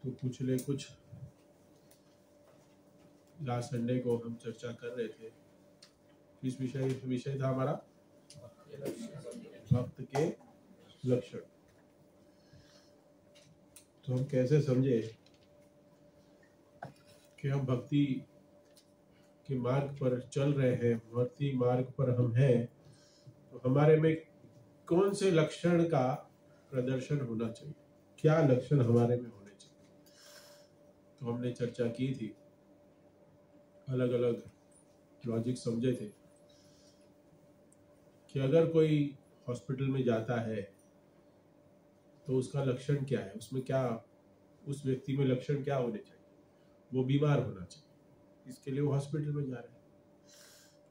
तो पिछले कुछ लास्ट संडे को हम चर्चा कर रहे थे, किस विषय था हमारा, भक्त के लक्षण। तो हम कैसे समझे कि हम भक्ति के मार्ग पर चल रहे हैं, भक्ति मार्ग पर हम हैं, तो हमारे में कौन से लक्षण का प्रदर्शन होना चाहिए, क्या लक्षण हमारे में होने चाहिए। तो हमने चर्चा की थी, अलग अलग लॉजिक समझे थे कि अगर कोई हॉस्पिटल में जाता है तो उसका लक्षण क्या है, उसमें क्या, उस व्यक्ति में लक्षण क्या होने चाहिए, वो बीमार होना चाहिए, इसके लिए वो हॉस्पिटल में जा रहा है।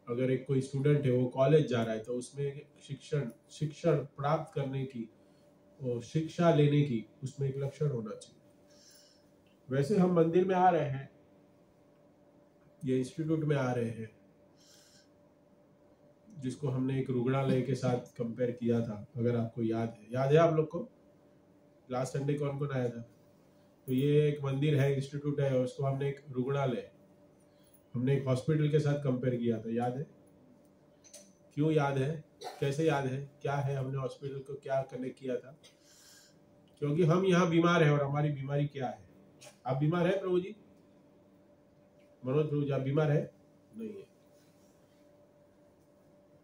अगर एक कोई स्टूडेंट है वो कॉलेज जा रहा है तो उसमें शिक्षण प्राप्त करने की, वो शिक्षा लेने की, उसमें एक लक्षण होना चाहिए। वैसे हम मंदिर में आ रहे हैं, ये इंस्टीट्यूट में आ रहे हैं, जिसको हमने एक रुग्णालय के साथ कंपेयर किया था, अगर आपको याद है आप लोग को, लास्ट संडे कौन कौन आया था। तो ये एक मंदिर है, इंस्टीट्यूट है, और उसको हमने एक रुग्णालय, हमने एक हॉस्पिटल के साथ कंपेयर किया था, याद है। क्यों याद है, कैसे याद है, क्या है, हमने हॉस्पिटल को क्या कनेक्ट किया था, क्योंकि हम यहाँ बीमार है और हमारी बीमारी क्या है। आप बीमार है प्रभु जी, मनोज प्रभु जी, आप बीमार है? नहीं है।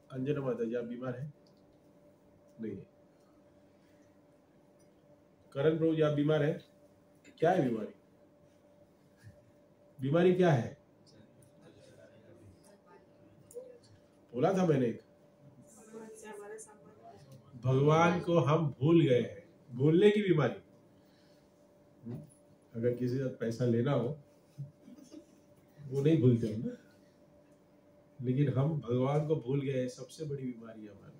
अंजना माता जी, आप बीमार है? नहीं है। करण प्रभु जी, आप बीमार है? क्या है बीमारी, बीमारी क्या है? बोला था मैंने, एक भगवान को हम भूल गए हैं, भूलने की बीमारी। अगर किसी से पैसा लेना हो वो नहीं भूलते हम, लेकिन हम भगवान को भूल गए हैं, सबसे बड़ी बीमारी है हमारी।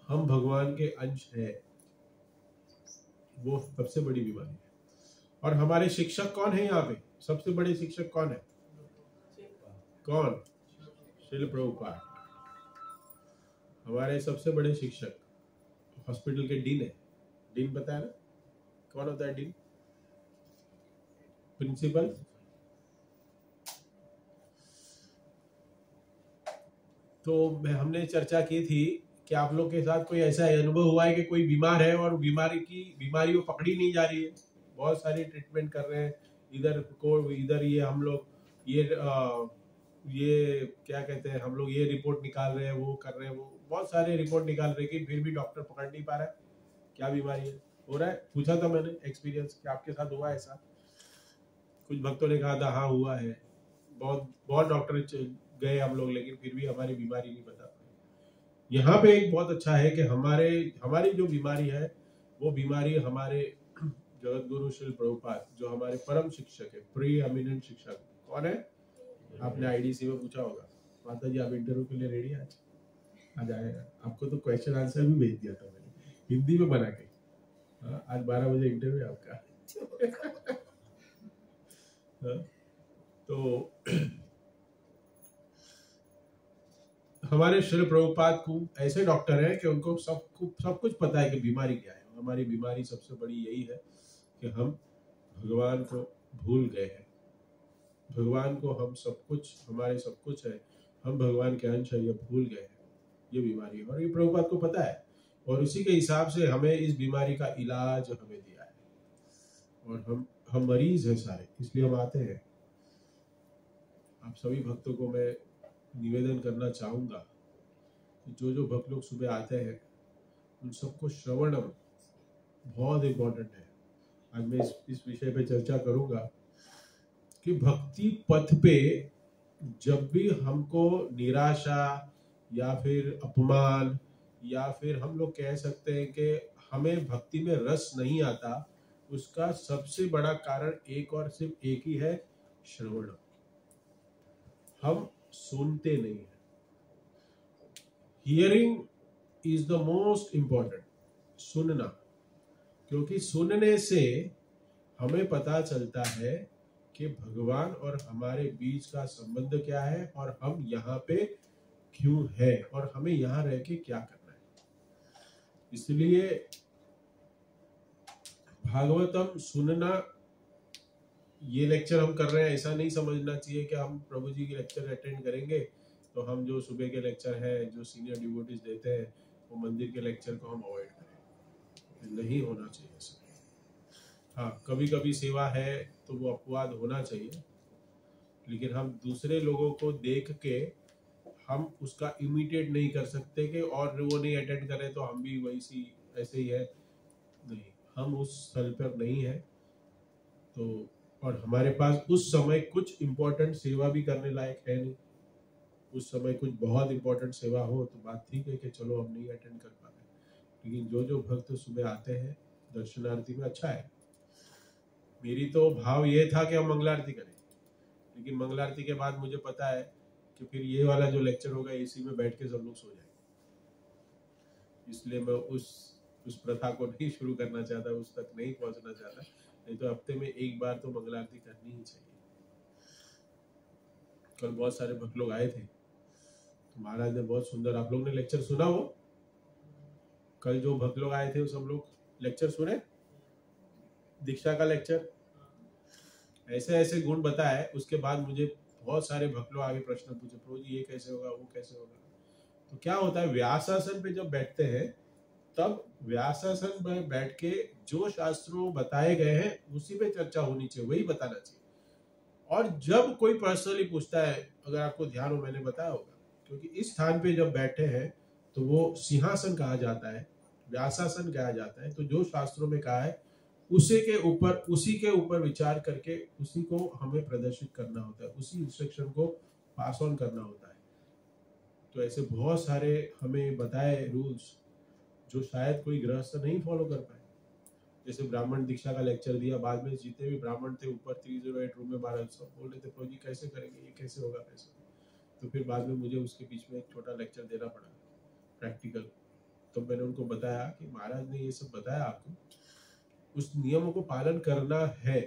हम भगवान के अंश है, वो सबसे बड़ी बीमारी है। और हमारे शिक्षक कौन है यहाँ पे, सबसे बड़े शिक्षक कौन है, कौन? श्रील प्रभुपाद हमारे सबसे बड़े शिक्षक। हॉस्पिटल के डीन है, डीन पता है ना, कौन होता है डीन? प्रिंसिपल। तो हमने चर्चा की थी कि आप लोग के साथ कोई ऐसा अनुभव हुआ है कि कोई बीमार है और बीमारी वो पकड़ी नहीं जा रही है, बहुत सारी ट्रीटमेंट कर रहे हैं, इधर ये हम लोग ये क्या कहते हैं, हम लोग ये रिपोर्ट निकाल रहे हैं, वो कर रहे हैं, वो बहुत सारे रिपोर्ट निकाल रहे हैं, फिर भी डॉक्टर पकड़ नहीं पा रहा है क्या बीमारी है। हो रहा है, पूछा था मैंने एक्सपीरियंस कि आपके साथ हुआ ऐसा। कुछ भक्तों ने कहा था हाँ हुआ है, बहुत डॉक्टर गए हम लोग, लेकिन फिर भी हमारी बीमारी नहीं बता पाए। यहाँ पे एक बहुत अच्छा है कि हमारी जो बीमारी है, वो बीमारी हमारे जगत गुरु श्रील प्रभुपाद, जो हमारे परम शिक्षक है, प्री एमिनेंट शिक्षक, कौन है? आपने आईडीसी में पूछा होगा। माता जी, आप इंटरव्यू के लिए रेडी? आज आएगा, आपको तो क्वेश्चन आंसर भी भेज दिया था मैंने हिंदी में बना के। आज 12 बजे इंटरव्यू आपका। तो हमारे श्री प्रभुपाद को ऐसे डॉक्टर हैं कि उनको सब कुछ पता है कि बीमारी क्या है। हमारी बीमारी सबसे बड़ी यही है कि हम भगवान को भूल गए हैं। भगवान को हम सब कुछ, हमारे सब कुछ है, हम भगवान के अंश है, ये भूल गए हैं, ये बीमारी है। और ये प्रभुपाद को पता है, और उसी के हिसाब से हमें इस बीमारी का इलाज हमें दिया है। और हम मरीज हैं सारे, इसलिए हम आते हैं। आप सभी भक्तों को मैं निवेदन करना चाहूंगा कि जो भक्त लोग सुबह आते हैं उन सबको श्रवणम बहुत इम्पोर्टेंट है। आज मैं इस विषय पे चर्चा करूंगा कि भक्ति पथ पे जब भी हमको निराशा या फिर अपमान, या फिर हम लोग कह सकते हैं कि हमें भक्ति में रस नहीं आता, उसका सबसे बड़ा कारण एक और सिर्फ एक ही है, श्रवण। हम सुनते नहीं है। Hearing is the most important, सुनना, क्योंकि सुनने से हमें पता चलता है कि भगवान और हमारे बीच का संबंध क्या है, और हम यहाँ पे क्यों है, और हमें यहाँ रह के क्या करना है। इसलिए भागवतम सुनना, ये लेक्चर हम कर रहे हैं ऐसा नहीं समझना चाहिए कि हम प्रभु जी के लेक्चर अटेंड करेंगे तो हम जो सुबह के लेक्चर है जो सीनियर डिवोटीज देते हैं वो मंदिर के लेक्चर को हम अवॉइड करें। नहीं होना चाहिए ऐसा। हाँ, कभी कभी सेवा है तो वो अपवाद होना चाहिए, लेकिन हम दूसरे लोगों को देख के हम उसका इमिटेट नहीं कर सकते कि और वो नहीं अटेंड करें तो हम भी वैसी ऐसे ही है। नहीं, हम उस स्थल पर नहीं है। तो और हमारे पास उस समय कुछ इम्पोर्टेंट सेवा भी करने लायक है नहीं। उस समय कुछ बहुत इम्पोर्टेंट सेवा हो तो बात ठीक है कि चलो हम नहीं अटेंड कर पा रहे, लेकिन जो जो भक्त सुबह आते हैं दर्शनार्थी में अच्छा है। मेरी तो भाव ये था कि हम मंगल आरती करें, लेकिन मंगल आरती के बाद मुझे पता है कि फिर ये वाला जो लेक्चर होगा इसी में बैठ के सब लोग सो जाएंगे, इसलिए मैं उस प्रथा को नहीं शुरू करना चाहता, उस तक नहीं पहुंचना चाहता। नहीं तो हफ्ते में एक बार तो मंगल आरती करनी ही चाहिए। कल बहुत सारे भक्त लोग आए थे तो महाराज ने बहुत सुंदर, आप लोग ने लेक्चर सुना वो? कल जो भक्त लोग आए थे वो सब लोग लेक्चर सुने, दीक्षा का लेक्चर, ऐसे ऐसे गुण बताए। उसके बाद मुझे बहुत सारे भक्त लोग आगे प्रश्न पूछे, प्रभु जी ये कैसे होगा, वो कैसे होगा। तो क्या होता है, व्यासासन पे जब बैठते हैं तब व्यासासन में बैठ के जो शास्त्रों बताए गए हैं उसी पे चर्चा होनी चाहिए, वही बताना चाहिए। और जब कोई पर्सनली पूछता है, अगर आपको ध्यान हो मैंने बताया होगा, क्योंकि इस स्थान पे जब बैठे हैं तो वो सिंहासन कहा जाता है, व्यासासन कहा जाता है। तो जो शास्त्रों में कहा है उसी के ऊपर विचार करके उसी को हमें प्रदर्शित करना होता है, उसी इंस्ट्रक्शन को पास ऑन करना होता है। तो ऐसे बहुत सारे हमें बताए रूल्स जो शायद कोई गृहस्थ नहीं फॉलो कर पाए। जैसे ब्राह्मण दीक्षा का लेक्चर दिया, बाद में जितने भी ब्राह्मण थे ऊपर 308 रूम में महाराज सब बोल रहे थे, प्रभु जी कैसे करेंगे, ये कैसे होगा, कैसे। तो फिर बाद में मुझे उसके बीच में एक छोटा लेक्चर देना पड़ा प्रैक्टिकल। तो मैंने उनको बताया कि महाराज ने ये सब बताया आपको, उस नियमों को पालन करना है,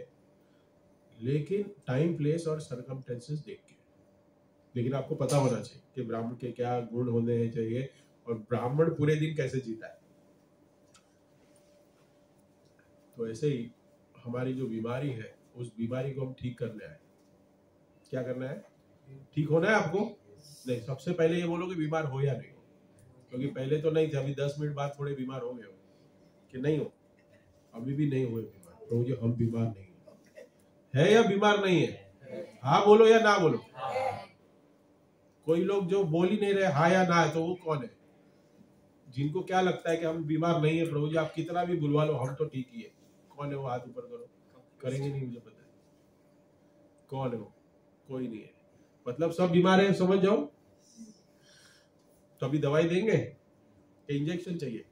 लेकिन टाइम प्लेस और सर्कमस्टेंसेस देख के। लेकिन आपको पता होना चाहिए कि ब्राह्मण के क्या गुण होने चाहिए और ब्राह्मण पूरे दिन कैसे जीता है। तो ऐसे ही हमारी जो बीमारी है उस बीमारी को हम ठीक करने आए। क्या करना है? ठीक होना है आपको। नहीं, सबसे पहले ये बोलो कि बीमार हो या नहीं हो, क्योंकि पहले तो नहीं थे, अभी 10 मिनट बाद थोड़े बीमार हो गए हो कि नहीं हो? अभी भी नहीं हुए बीमार। तो ये हम बीमार नहीं है या बीमार नहीं है? हाँ बोलो या ना बोलो। कोई लोग जो बोल ही नहीं रहे हाँ या ना है, तो वो कौन है? जिनको क्या लगता है कि हम बीमार नहीं है, प्रभु जी आप कितना भी बुलवा लो हम तो ठीक ही है। कौन है वो? हाथ ऊपर करो। करेंगे नहीं, मुझे पता है कौन है वो। कोई नहीं है, मतलब सब बीमार है, समझ जाओ। तो अभी दवाई देंगे, इंजेक्शन चाहिए?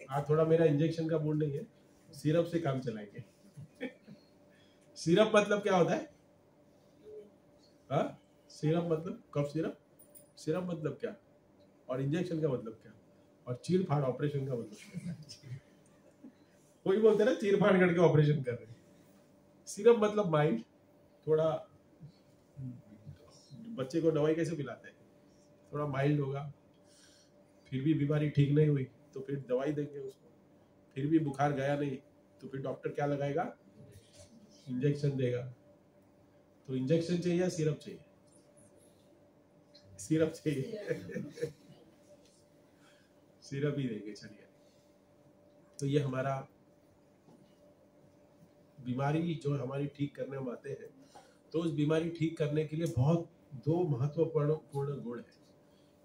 आज थोड़ा मेरा इंजेक्शन का मूड नहीं है, सिरप से काम चलाएंगे। सिरप मतलब क्या होता है? हाँ, सिरप मतलब कफ सिरप। सिरप मतलब क्या, और इंजेक्शन का मतलब क्या, और चीर फाड़ ऑपरेशन का मतलब क्या? कोई बोलते ना चीर फाड़ करके ऑपरेशन कर रहे हैं। सिरप मतलब माइंड। थोड़ा बच्चे को दवाई कैसे पिलाते हैं, थोड़ा माइल्ड होगा, फिर भी बीमारी ठीक नहीं हुई तो फिर दवाई देंगे उसको, फिर भी बुखार गया नहीं तो फिर डॉक्टर क्या लगाएगा? इंजेक्शन देगा। तो इंजेक्शन चाहिए या सिरप चाहिए? सिरप चाहिए। सिरप ही देंगे, चलिए। तो ये हमारा बीमारी जो हमारी ठीक करने हम आते हैं, तो उस बीमारी ठीक करने के लिए बहुत दो महत्वपूर्ण गुण है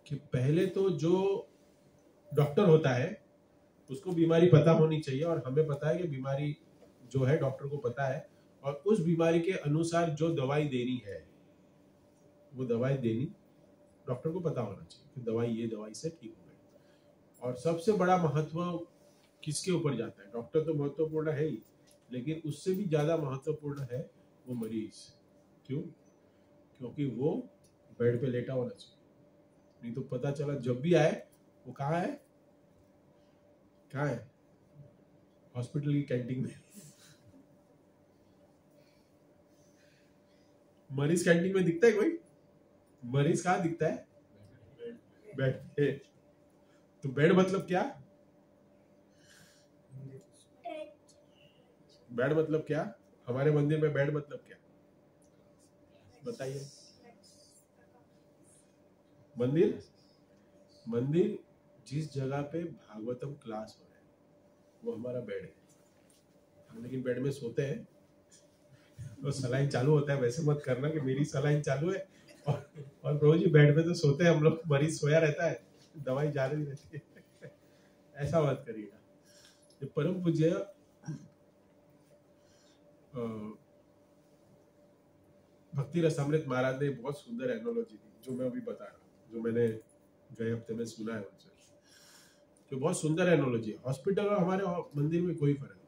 कि पहले तो जो डॉक्टर होता है उसको बीमारी पता होनी चाहिए, और हमें पता है कि बीमारी जो है डॉक्टर को पता है, और उस बीमारी के अनुसार जो दवाई देनी है वो दवाई देनी डॉक्टर को पता होना चाहिए कि दवाई ये दवाई से ठीक हो गई। और सबसे बड़ा महत्व किसके ऊपर जाता है? डॉक्टर तो महत्वपूर्ण है ही, लेकिन उससे भी ज्यादा महत्वपूर्ण है वो मरीज। क्यों? क्योंकि वो बेड पे लेटा होना चाहिए, नहीं तो पता चला जब भी आए वो कहाँ है? कहाँ है? हॉस्पिटल की कैंटीन में। मरीज कैंटीन में दिखता है कोई? मरीज कहाँ दिखता है? बेड पे। तो बेड मतलब क्या? बेड मतलब क्या? हमारे मंदिर में बेड मतलब क्या बताइए? मंदिर मंदिर जिस जगह पे भागवतम क्लास हो रहा है वो हमारा बेड है। हम लेकिन बेड में सोते हैं तो सलाइन चालू होता है, वैसे मत करना कि मेरी सलाइन चालू है और प्रभु जी बेड पे तो सोते हैं हम लोग, मरीज सोया रहता है, दवाई जारी रहती है। ऐसा मत करिएगा। ये परम पूज्य भक्ति रसामृत महाराज ने बहुत सुंदर एनोलॉजी दी, जो मैं अभी बता रहा हूँ, जो मैंने गए हफ्ते में सुना है उनसे, जो बहुत सुंदर एनोलॉजी है। हॉस्पिटल और हमारे मंदिर में कोई फर्क नहीं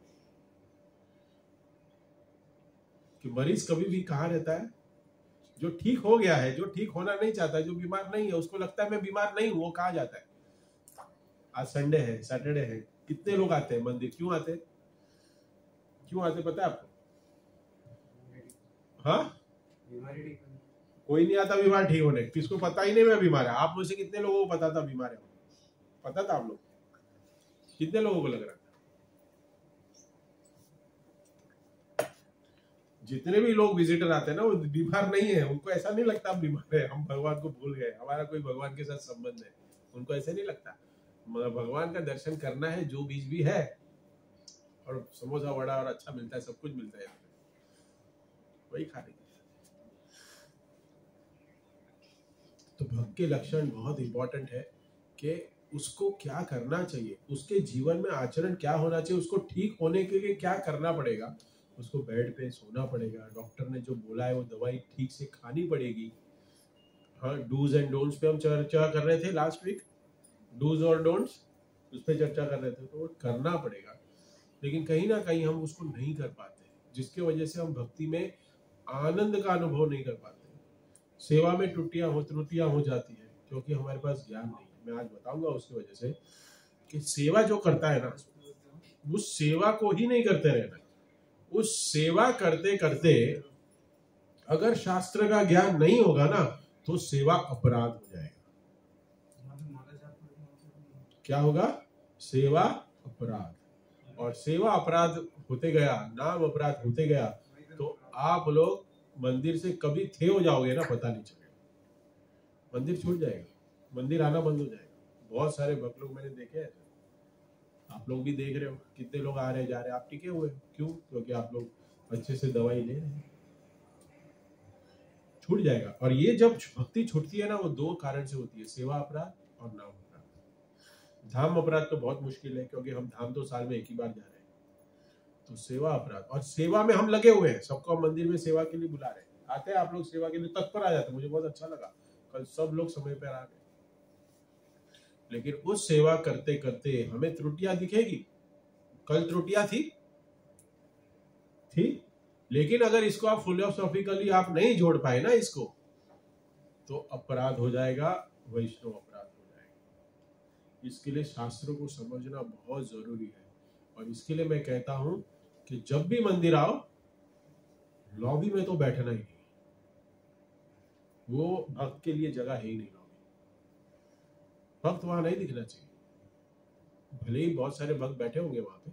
कि मरीज कभी भी कहाँ रहता है। जो ठीक हो गया है, जो ठीक होना नहीं चाहता, जो बीमार नहीं है, उसको लगता है मैं बीमार नहीं हूं, वो कहाँ जाता है? आज संडे है, सैटरडे है, कितने लोग आते हैं मंदिर? क्यों आते? क्यों आते पता है आपको? हाँ, कोई नहीं आता बीमार ठीक होने, किसको पता ही नहीं मैं बीमार है। आप में से कितने लोगों को पता था बीमार है? पता था आप लोग? कितने लोगों को लग रहा था? जितने भी लोग विजिटर आते हैं ना, वो बीमार नहीं है, उनको ऐसा नहीं लगता हम बीमार है, हम भगवान को भूल गए, हमारा कोई भगवान के साथ संबंध है, उनको ऐसे नहीं लगता। मगर भगवान का दर्शन करना है, जो बीज भी है, और समोसा वड़ा और अच्छा मिलता है, सब कुछ मिलता है यहाँ पे, वही खा रही है। तो भक्त के लक्षण बहुत इंपॉर्टेंट है कि उसको क्या करना चाहिए, उसके जीवन में आचरण क्या होना चाहिए, उसको ठीक होने के लिए क्या करना पड़ेगा। उसको बेड पे सोना पड़ेगा, डॉक्टर ने जो बोला है वो दवाई ठीक से खानी पड़ेगी। हाँ, डूज एंड डोंट्स पे हम चर्चा कर रहे थे लास्ट वीक, डूज और डोंट्स, उस पर चर्चा कर रहे थे, तो वो करना पड़ेगा। लेकिन कहीं ना कहीं हम उसको नहीं कर पाते, जिसके वजह से हम भक्ति में आनंद का अनुभव नहीं कर पाते। सेवा में त्रुटियां हो जाती है क्योंकि हमारे पास ज्ञान नहीं है। मैं आज बताऊंगा उसकी वजह से कि सेवा जो करता है ना, उस सेवा को ही नहीं करते रहना। उस सेवा करते करते अगर शास्त्र का ज्ञान नहीं होगा ना, तो सेवा अपराध हो जाएगा। क्या होगा? सेवा अपराध। और सेवा अपराध होते गया, नाम अपराध होते गया, तो आप लोग मंदिर से कभी थे हो जाओगे ना, पता नहीं चलेगा। मंदिर छूट जाएगा, मंदिर आना बंद हो जाएगा। बहुत सारे भक्त लोग मैंने देखे हैं, आप लोग भी देख रहे हो, कितने लोग आ रहे जा रहे, आप टिके हुए। क्यों? क्योंकि आप लोग अच्छे से दवाई ले रहे हैं। छूट जाएगा। और ये जब भक्ति छूटती है ना, वो दो कारण से होती है, सेवा अपराध और नाम अपराध। धाम अपराध तो बहुत मुश्किल है, क्योंकि हम धाम तो साल में एक ही बार जा रहे हैं। तो सेवा अपराध, और सेवा में हम लगे हुए हैं, सबको मंदिर में सेवा के लिए बुला रहे हैं, आते हैं आप लोग सेवा के लिए, तत्पर आ जाते हैं। मुझे बहुत अच्छा लगा, कल सब लोग समय पर आ गए। लेकिन उस सेवा करते करते हमें त्रुटियां दिखेगी। कल त्रुटियां थी, लेकिन अगर इसको आप फिलोसॉफिकली आप नहीं जोड़ पाए ना इसको, तो अपराध हो जाएगा, वैष्णव अपराध हो जाएगा। इसके लिए शास्त्रों को समझना बहुत जरूरी है। और इसके लिए मैं कहता हूं कि जब भी मंदिर आओ, लॉबी में तो बैठना ही नहीं, वो भक्त के लिए जगह है ही नहीं। लॉबी, भक्त वहां नहीं दिखना चाहिए। भले ही बहुत सारे भक्त बैठे होंगे वहां पे,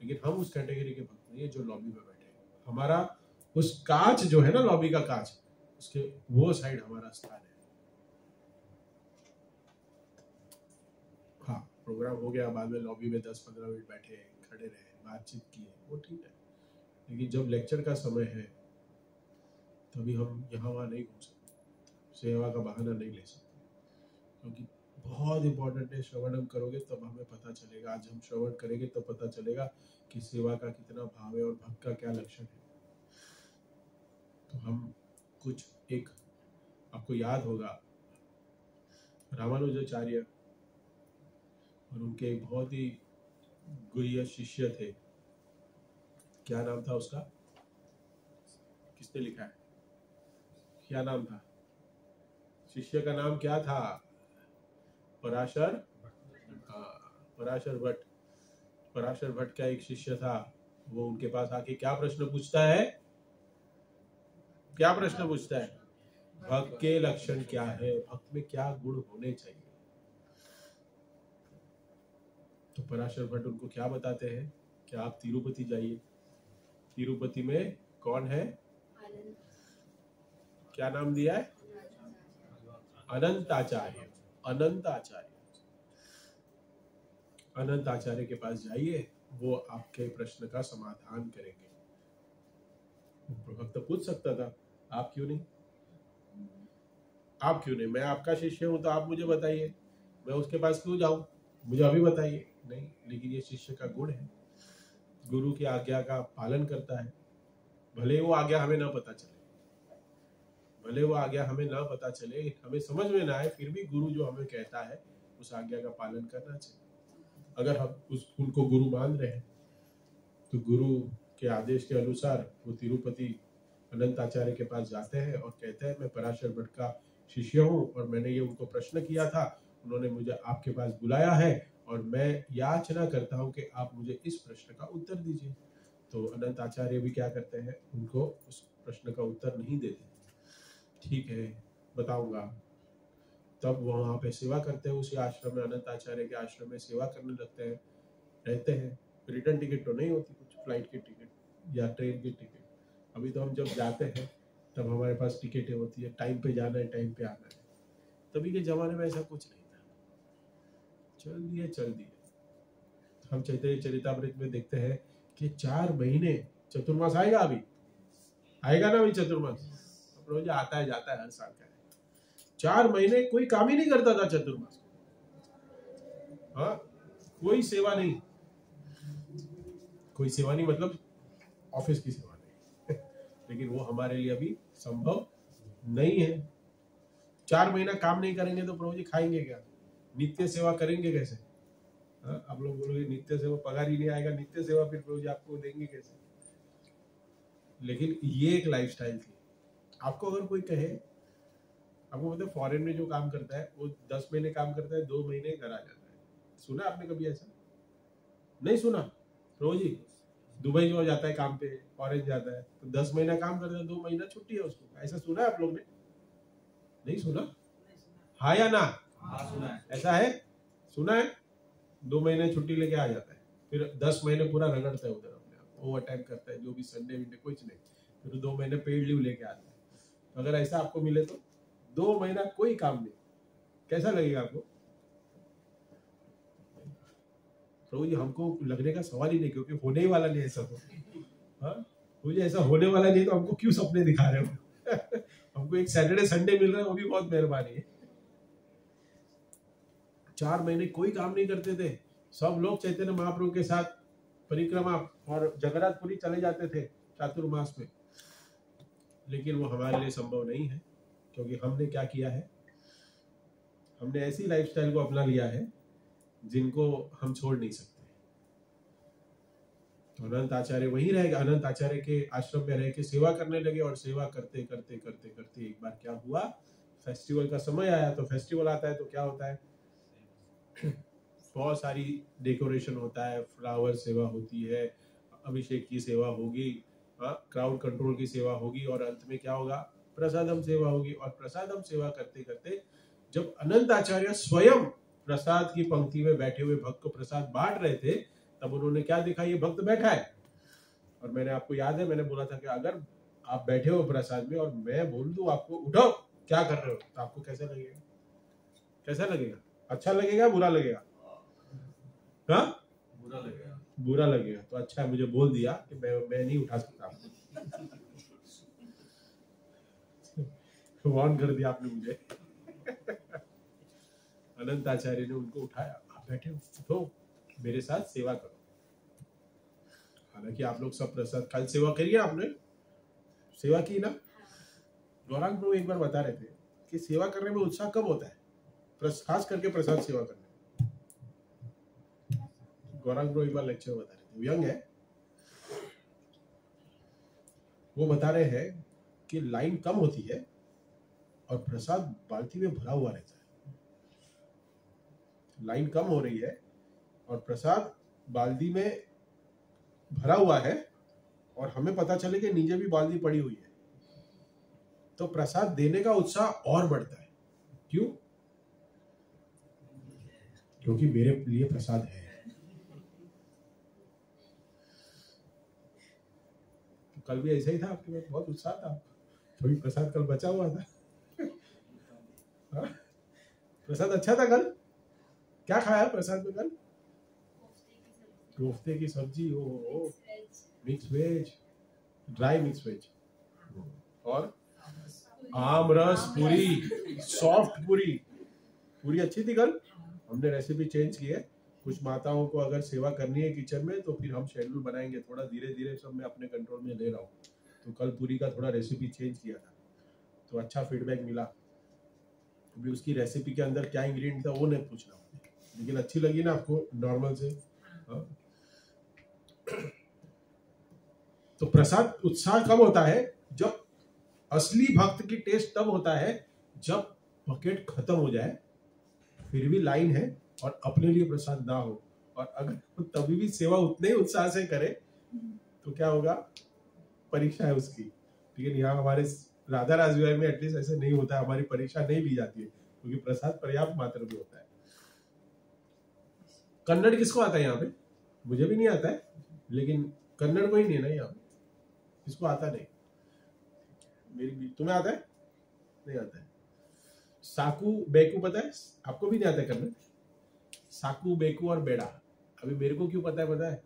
लेकिन हम उस कैटेगरी के भक्त नहीं है जो लॉबी में बैठे हैं। हमारा उस कांच जो है ना, लॉबी का कांच, उसके वो साइड हमारा स्थान है। हाँ, प्रोग्राम हो गया, बाद में लॉबी में 10-15 मिनट बैठे, खड़े रहे, बातचीत की, वो ठीक है। लेकिन जब लेक्चर का समय है, तभी हम यहाँ वहाँ नहीं घूम सकते, सेवा का बहाना नहीं ले सकते, क्योंकि बहुत इंपॉर्टेंट है। श्रवणम करोगे तब हमें पता चलेगा, आज हम श्रवण करेंगे तो पता चलेगा कि सेवा का कितना भाव है और भक्त का क्या लक्षण है। तो हम कुछ एक, आपको याद होगा रामानुजाचार्य और उनके एक बहुत ही गुह्य शिष्य थे, क्या नाम था उसका? किसने लिखा है? क्या नाम था शिष्य का? नाम क्या था? पराशर। हाँ, पराशर भट्ट। पराशर भट्ट का एक शिष्य था, वो उनके पास आके क्या प्रश्न पूछता है? क्या प्रश्न पूछता है? भक्त के लक्षण क्या है, भक्त में क्या गुण होने चाहिए। तो पराशर भट्ट उनको क्या बताते हैं कि आप तिरुपति जाइए, तिरुपति में कौन है? क्या नाम दिया है? अनंताचार्य। अनंताचार्य, अनंताचार्य के पास जाइए, वो आपके प्रश्न का समाधान करेंगे। भक्त पूछ सकता था, आप क्यों नहीं? आप क्यों नहीं? मैं आपका शिष्य हूं तो आप मुझे बताइए, मैं उसके पास क्यों जाऊं? मुझे अभी बताइए। नहीं, लेकिन ये शिष्य का गुण है, गुरु की आज्ञा का पालन करता है। भले वो आज्ञा हमें ना पता चले, भले वो आज्ञा हमें ना पता चले, हमें समझ में ना आए, फिर भी गुरु जो हमें कहता है उस आज्ञा का पालन करना चाहिए। अगर हम उनको गुरु मान रहे हैं तो गुरु के आदेश के अनुसार वो तिरुपति अनंताचार्य के पास जाते हैं और कहते हैं, मैं पराशर भट्ट का शिष्य हूँ और मैंने ये उनको प्रश्न किया था, उन्होंने मुझे आपके पास बुलाया है और मैं याचना करता हूँ कि आप मुझे इस प्रश्न का उत्तर दीजिए। तो अनंत आचार्य भी क्या करते हैं, उनको उस प्रश्न का उत्तर नहीं देते। ठीक है, बताऊंगा। तब वहां पे सेवा करते हैं, उसी आश्रम में, अनंत आचार्य के आश्रम में सेवा करने लगते हैं, रहते हैं। रिटर्न टिकट तो नहीं होती, कुछ फ्लाइट की टिकट या ट्रेन की टिकट। अभी तो हम जब जाते हैं तब हमारे पास टिकटें होती है, टाइम पे जाना है, टाइम पे आना है। तभी के जमाने में ऐसा कुछ नहीं था, चल दिए। हम चैतन्य चरितामृत में देखते हैं कि 4 महीने, चतुर्मास आएगा, अभी आएगा ना, अभी चतुर्मास रोज आता है जाता है, हर साल का है। 4 महीने कोई काम ही नहीं करता था चतुर्मास। हाँ, कोई सेवा नहीं, कोई सेवा नहीं मतलब ऑफिस की सेवा नहीं लेकिन वो हमारे लिए अभी संभव नहीं है। 4 महीना काम नहीं करेंगे तो प्रभु जी खाएंगे क्या? नित्य सेवा करेंगे कैसे? आप लोग बोलोगे नित्य सेवा, पगार ही नहीं आएगा, नित्य सेवा फिर प्रभु जी आपको देंगे कैसे? लेकिन ये एक लाइफस्टाइल थी। आपको अगर कोई कहे, आपको मतलब फॉरेन में जो काम करता है वो 10 महीने काम करता है, 2 महीने घर आ जाता है, सुना आपने कभी ऐसा? नहीं सुना? प्रभु जी दुबई जो जाता है काम पे, फॉरेन जाता है तो 10 महीना काम करता है, 2 महीना छुट्टी है उसको, ऐसा सुना है आप लोग ने? नहीं सुना? हाँ या ना? हाँ सुना है। ऐसा है, सुना है? 2 महीने छुट्टी लेके आ जाता है, फिर 10 महीने पूरा रगड़ता है उधर, अपने आप ओवर टाइम करता है, जो भी संडे विंडे कुछ नहीं, फिर 2 महीने पेड लीव लेके आता है। तो अगर ऐसा आपको मिले तो 2 महीना कोई काम नहीं, कैसा लगेगा आपको? प्रभु जी हमको लगने का सवाल ही नहीं, क्योंकि होने ही वाला नहीं ऐसा तो। हाँ, मुझे ऐसा होने वाला नहीं तो हमको क्यों सपने दिखा रहे हो हमको एक सैटरडे संडे मिल रहा है, वो भी बहुत मेहरबानी है। 4 महीने कोई काम नहीं करते थे, सब लोग चैतन्य महाप्रभु के साथ परिक्रमा और जगन्नाथपुरी चले जाते थे चातुर्मास में। लेकिन वो हमारे लिए संभव नहीं है, क्योंकि हमने क्या किया है, हमने ऐसी लाइफस्टाइल को अपना लिया है जिनको हम छोड़ नहीं सकते। तो अनंत आचार्य वहीं रह गए, अनंत आचार्य के आश्रम में रह के सेवा करने लगे, और सेवा करते करते करते करते एक बार क्या हुआ, फेस्टिवल का समय आया। तो फेस्टिवल आता है तो क्या होता है, बहुत सारी डेकोरेशन होता है, फ्लावर सेवा होती है, अभिषेक की सेवा होगी, क्राउड कंट्रोल की सेवा होगी, और अंत में क्या होगा, प्रसादम सेवा होगी। और प्रसादम सेवा करते करते जब अनंत आचार्य स्वयं प्रसाद की पंक्ति में बैठे हुए भक्त को प्रसाद बांट रहे थे, तब उन्होंने क्या देखा, ये भक्त बैठा है। और मैंने आपको याद है, मैंने बोला था कि अगर आप बैठे हो प्रसाद में और मैं बोल दूं आपको उठो क्या कर रहे हो, तो आपको कैसा लगेगा? कैसा लगेगा? अच्छा लगेगा, बुरा लगेगा? हाँ, बुरा लगेगा। बुरा लगेगा। तो अच्छा है मुझे बोल दिया कि मैं नहीं उठा सकता आपको वार्न कर दिया आपने मुझे अनंत आचार्य ने उनको उठाया, आप बैठे हो, उठो, मेरे साथ सेवा करो। हालांकि आप लोग सब प्रसाद, कल सेवा करिए, आपने सेवा की ना? गौरांग प्रभु एक बार बता रहे थे कि सेवा करने में उत्साह कब होता है, खास करके प्रसाद सेवा करने में। गौरांग प्रभु एक बार लेक्चर बता रहे थे, यंग है वो, बता रहे हैं कि लाइन कम होती है और प्रसाद बाल्टी में भरा हुआ रहता है। लाइन कम हो रही है और प्रसाद बाल्टी में भरा हुआ है, और हमें पता चले कि नीचे भी बाल्टी पड़ी हुई है, तो प्रसाद देने का उत्साह और बढ़ता है। क्यों? क्योंकि मेरे लिए प्रसाद है। कल भी ऐसा ही था आपके पास, बहुत उत्साह था, थोड़ी प्रसाद कल बचा हुआ था। हाँ? प्रसाद अच्छा था कल? क्या खाया प्रसाद में कल? कोफ्ते की सब्जी, ओ mix veg, dry mix veg, और आम रस पूरी, सॉफ्ट पूरी। पूरी अच्छी थी कल। हमने रेसिपी चेंज की है। कुछ माताओं को अगर सेवा करनी है किचन में तो फिर हम शेड्यूल बनाएंगे, थोड़ा धीरे धीरे सब मैं अपने कंट्रोल में ले रहा हूँ। तो कल पूरी का थोड़ा रेसिपी चेंज किया था, तो अच्छा फीडबैक मिला। अभी उसकी रेसिपी के अंदर क्या इंग्रेडिएंट था वो नहीं पूछना, लेकिन अच्छी लगी ना आपको नॉर्मल से? हाँ। तो प्रसाद उत्साह कब होता है? जब असली भक्त की टेस्ट तब होता है जब बकेट खत्म हो जाए, फिर भी लाइन है और अपने लिए प्रसाद ना हो, और अगर तभी भी सेवा उतने ही उत्साह से करे तो क्या होगा? परीक्षा है उसकी। लेकिन यहाँ हमारे राधा राज विहार में एटलीस्ट ऐसे नहीं होता है, हमारी परीक्षा नहीं ली जाती है, क्योंकि प्रसाद पर्याप्त मात्रा में होता है। कन्नड़ किसको आता है यहाँ पे? मुझे भी नहीं आता है, लेकिन कन्नड़ को ही नहीं है ना यहाँ पे, इसको आता नहीं। मेरी तुम्हें आता है? नहीं आता है। साकू बेकू पता है? आपको भी नहीं आता है कन्नड़? साकू बेकू और बेड़ा। अभी मेरे को क्यों पता है?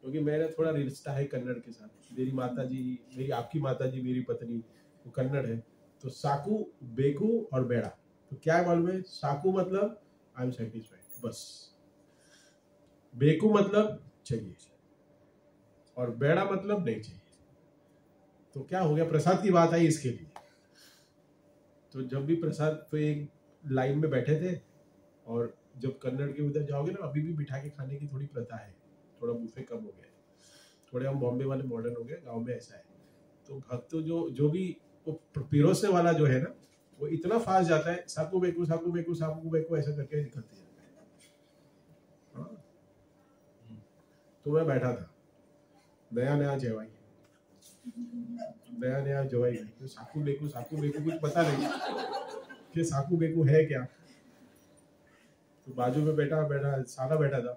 क्योंकि मेरा थोड़ा रिश्ता है कन्नड़ के साथ। मेरी माता जी, मेरी आपकी माता जी, मेरी पत्नी वो कन्नड़ है। तो साकू बेकू और बेड़ा, तो क्या है मालूम है? साकू मतलब आई एम सेटिस्फाइड, बस। बेकू मतलब चाहिए, और बेड़ा मतलब नहीं चाहिए। तो क्या हो गया? प्रसाद की बात आई इसके लिए। तो जब भी प्रसाद पे एक लाइन में बैठे थे, और जब कन्नड़ के उधर जाओगे ना, अभी भी बिठा के खाने की थोड़ी प्रथा है, थोड़ा बुफे कम हो गया है, थोड़े हम बॉम्बे वाले मॉडर्न हो गए, गांव में ऐसा है। तो भक्त जो भी वो पिरोसने वाला जो है ना, वो इतना फास्ट जाता है, साकू बेकू साकू बेकू साकू बेकू ऐसा करके निकलते जाता है। हाँ। तो मैं बैठा था, नया नया जवाई, तो साकू बेकू कुछ पता नहीं कि साकू बेकू है क्या। तो बाजू में बैठा साला बैठा था,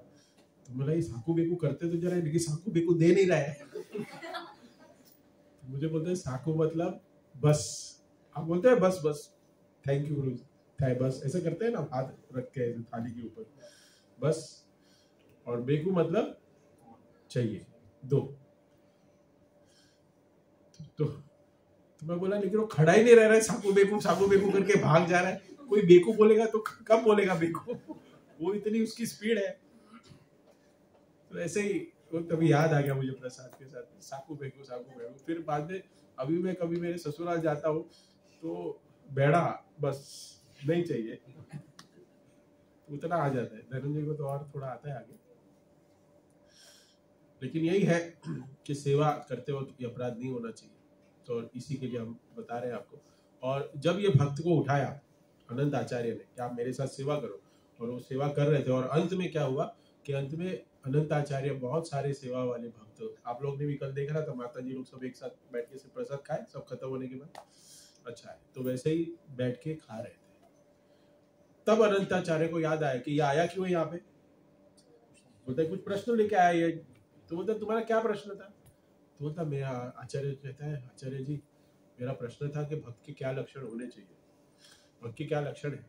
तो बोला ये साकू बेकू करते तो जरा, लेकिन साकू बेकू दे नहीं रहा है। तो मुझे बोलते हैं साकू मतलब बस। आप बोलते हैं बस बस, थैंक यू गुरु, बस ऐसा करते हैं ना, हाथ रख के थाली के ऊपर, बस। और बेकू मतलब चाहिए, दो। तो मैं बोला लेकिन वो खड़ा ही नहीं रह रहा है, साकू बेकू करके भाग जा रहा है। कोई बेकू बोलेगा तो कब बोलेगा बेकू? वो इतनी उसकी स्पीड है। तो ऐसे ही वो तभी याद आ गया मुझे प्रसाद के साथ, साकू बेकू। फिर बाद में अभी मैं कभी मेरे ससुराल जाता हूँ तो बेड़ा बस नहीं चाहिए, उतना आ जाता है। धनंजय को तो और थोड़ा आता है आगे। लेकिन यही है कि सेवा करते वक्त ये अपराध नहीं होना चाहिए, तो इसी के लिए हम बता रहे हैं आपको। और जब ये भक्त को उठाया अनंत आचार्य ने कि आप मेरे साथ सेवा करो, और वो सेवा कर रहे थे, और अंत में क्या हुआ कि अंत में अनंत आचार्य, बहुत सारे सेवा वाले भक्त, आप लोग ने भी कल देखा था, माता जी लोग सब एक साथ बैठ के प्रसाद खाए, सब खत्म होने के बाद। अच्छा है, तो वैसे ही बैठ के खा रहे थे। तब अनंत आचार्य को याद आया कि ये आया क्यों यहाँ पे। बोलते कुछ प्रश्न लेके आया ये। तो बोलता तुम्हारा क्या प्रश्न था? तो बोलता मेरा, आचार्य कहता है, आचार्य जी मेरा प्रश्न था कि भक्त के क्या लक्षण होने चाहिए, भक्त के क्या लक्षण है?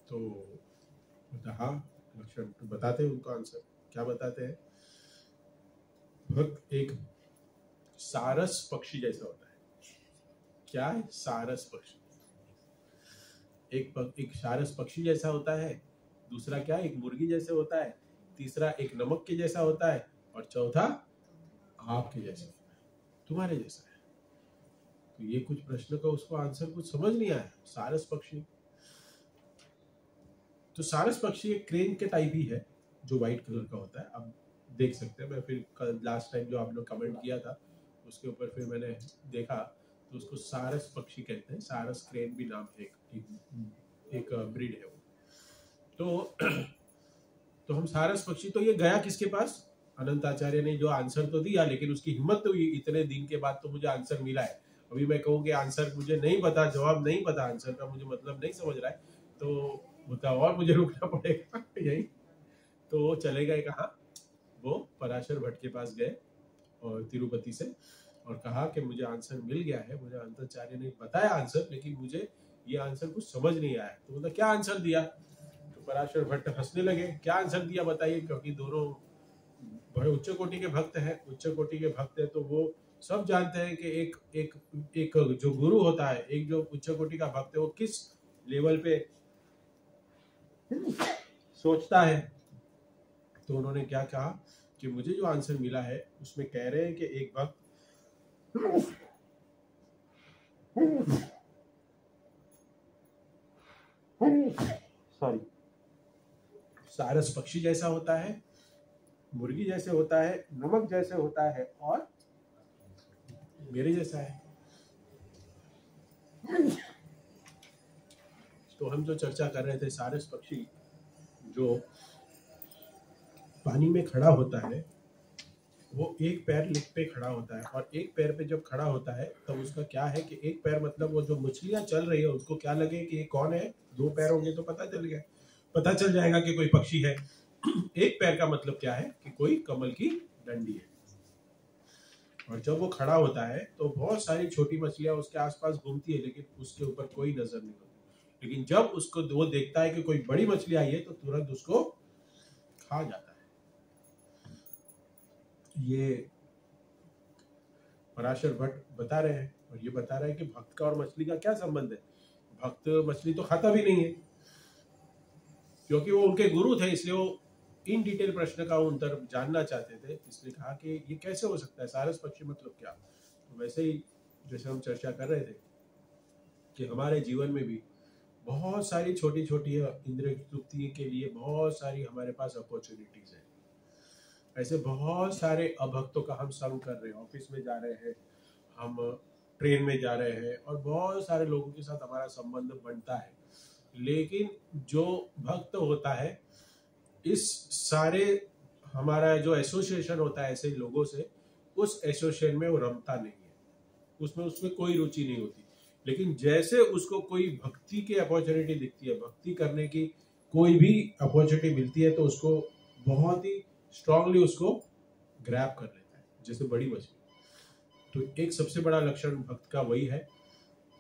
तो बोलता हाँ लक्षण तो बताते हैं उनको आंसर। क्या बताते हैं? भक्त एक सारस पक्षी जैसा होता है। क्या है? सारस पक्षी। एक सारस पक्षी जैसा होता है, दूसरा क्या, एक मुर्गी जैसे होता है, तीसरा एक नमक के जैसा होता है, और चौथा आपके जैसा, तुम्हारे जैसा है। तो ये कुछ प्रश्न का उसको आंसर कुछ समझ नहीं आया। सारस पक्षी, तो सारस पक्षी एक क्रेन के टाइप ही है, जो व्हाइट कलर का होता है। आप देख सकते हैं, मैं फिर कल लास्ट टाइम जो आप लोग कमेंट किया था उसके ऊपर फिर मैंने देखा, तो उसको सारस पक्षी कहते हैं। सारस क्रेन भी नाम है, एक ब्रीड है वो। तो हम सारस पक्षी, तो ये गया किसके पास? अनंत आचार्य ने जो आंसर तो दिया, लेकिन उसकी हिम्मत तो इतने दिन के बाद तो मुझे आंसर मिला है। अभी मैं कहूँ कि आंसर मुझे नहीं पता, जवाब नहीं पता, आंसर का मुझे मतलब नहीं समझ रहा है, तो होता और मुझे रुकना पड़ेगा यही। तो वो चले गए कहाँ? वो पराशर भट्ट के पास गए, और तिरुपति से, और कहा कि मुझे आंसर मिल गया है, मुझे अंताचार्य ने बताया आंसर, लेकिन मुझे ये आंसर कुछ समझ नहीं आया। तो बोला क्या आंसर दिया? तो पराशर भट्ट हंसने लगे, क्या आंसर दिया बताइए, क्योंकि दोनों बड़े उच्च कोटि के भक्त हैं, उच्च कोटि के भक्त हैं, तो वो सब जानते हैं कि एक एक एक जो गुरु होता है, एक जो उच्च कोटि का भक्त है, वो किस लेवल पे सोचता है। तो उन्होंने क्या कहा कि मुझे जो आंसर मिला है उसमें कह रहे हैं कि एक भक्त सॉरी सारस पक्षी जैसा होता है, मुर्गी जैसे होता है, नमक जैसे होता है, और मेरे जैसा है। तो हम जो चर्चा कर रहे थे, सारस पक्षी जो पानी में खड़ा होता है, वो एक पैर लिप पे खड़ा होता है, और एक पैर पे जब खड़ा होता है तब तो उसका क्या है कि एक पैर मतलब वो जो मछलियां चल रही है उसको क्या लगे कि ये कौन है, दो पैर होंगे तो पता चल जाएगा कि कोई पक्षी है। एक पैर का मतलब क्या है कि कोई कमल की डंडी है। और जब वो खड़ा होता है तो बहुत सारी छोटी मछलियां उसके आसपास घूमती है, लेकिन उसके ऊपर कोई नजर नहीं होती। लेकिन जब उसको वो देखता है कि कोई बड़ी मछली आई है तो तुरंत उसको खा जाता है। ये पराशर भट्ट बता रहे हैं, और ये बता रहे हैं कि भक्त का और मछली का क्या संबंध है। भक्त मछली तो खाता भी नहीं है, क्योंकि वो उनके गुरु थे, इसलिए वो इन डिटेल प्रश्न का उत्तर जानना चाहते थे, इसलिए कहा कि ये कैसे हो सकता है, सारस पक्षी मतलब क्या। तो वैसे ही जैसे हम चर्चा कर रहे थे कि हमारे जीवन में भी बहुत सारी छोटी छोटी इंद्रिय तृप्ति के लिए बहुत सारी हमारे पास अपॉर्चुनिटीज है। ऐसे बहुत सारे अभक्तों का हम संग कर रहे हैं, ऑफिस में जा रहे हैं, हम ट्रेन में जा रहे हैं, और बहुत सारे लोगों के साथ हमारा संबंध बनता है, लेकिन जो भक्त होता है, इस सारे हमारा जो एसोसिएशन होता है ऐसे लोगों से, उस एसोसिएशन में वो रमता नहीं है, उसमें कोई रुचि नहीं होती। लेकिन जैसे उसको कोई भक्ति की अपॉर्चुनिटी दिखती है, भक्ति करने की कोई भी अपॉर्चुनिटी मिलती है, तो उसको बहुत ही स्ट्रांगली उसको ग्रैब कर लेता है, जैसे बड़ी मछली। तो एक सबसे बड़ा लक्षण भक्त का वही है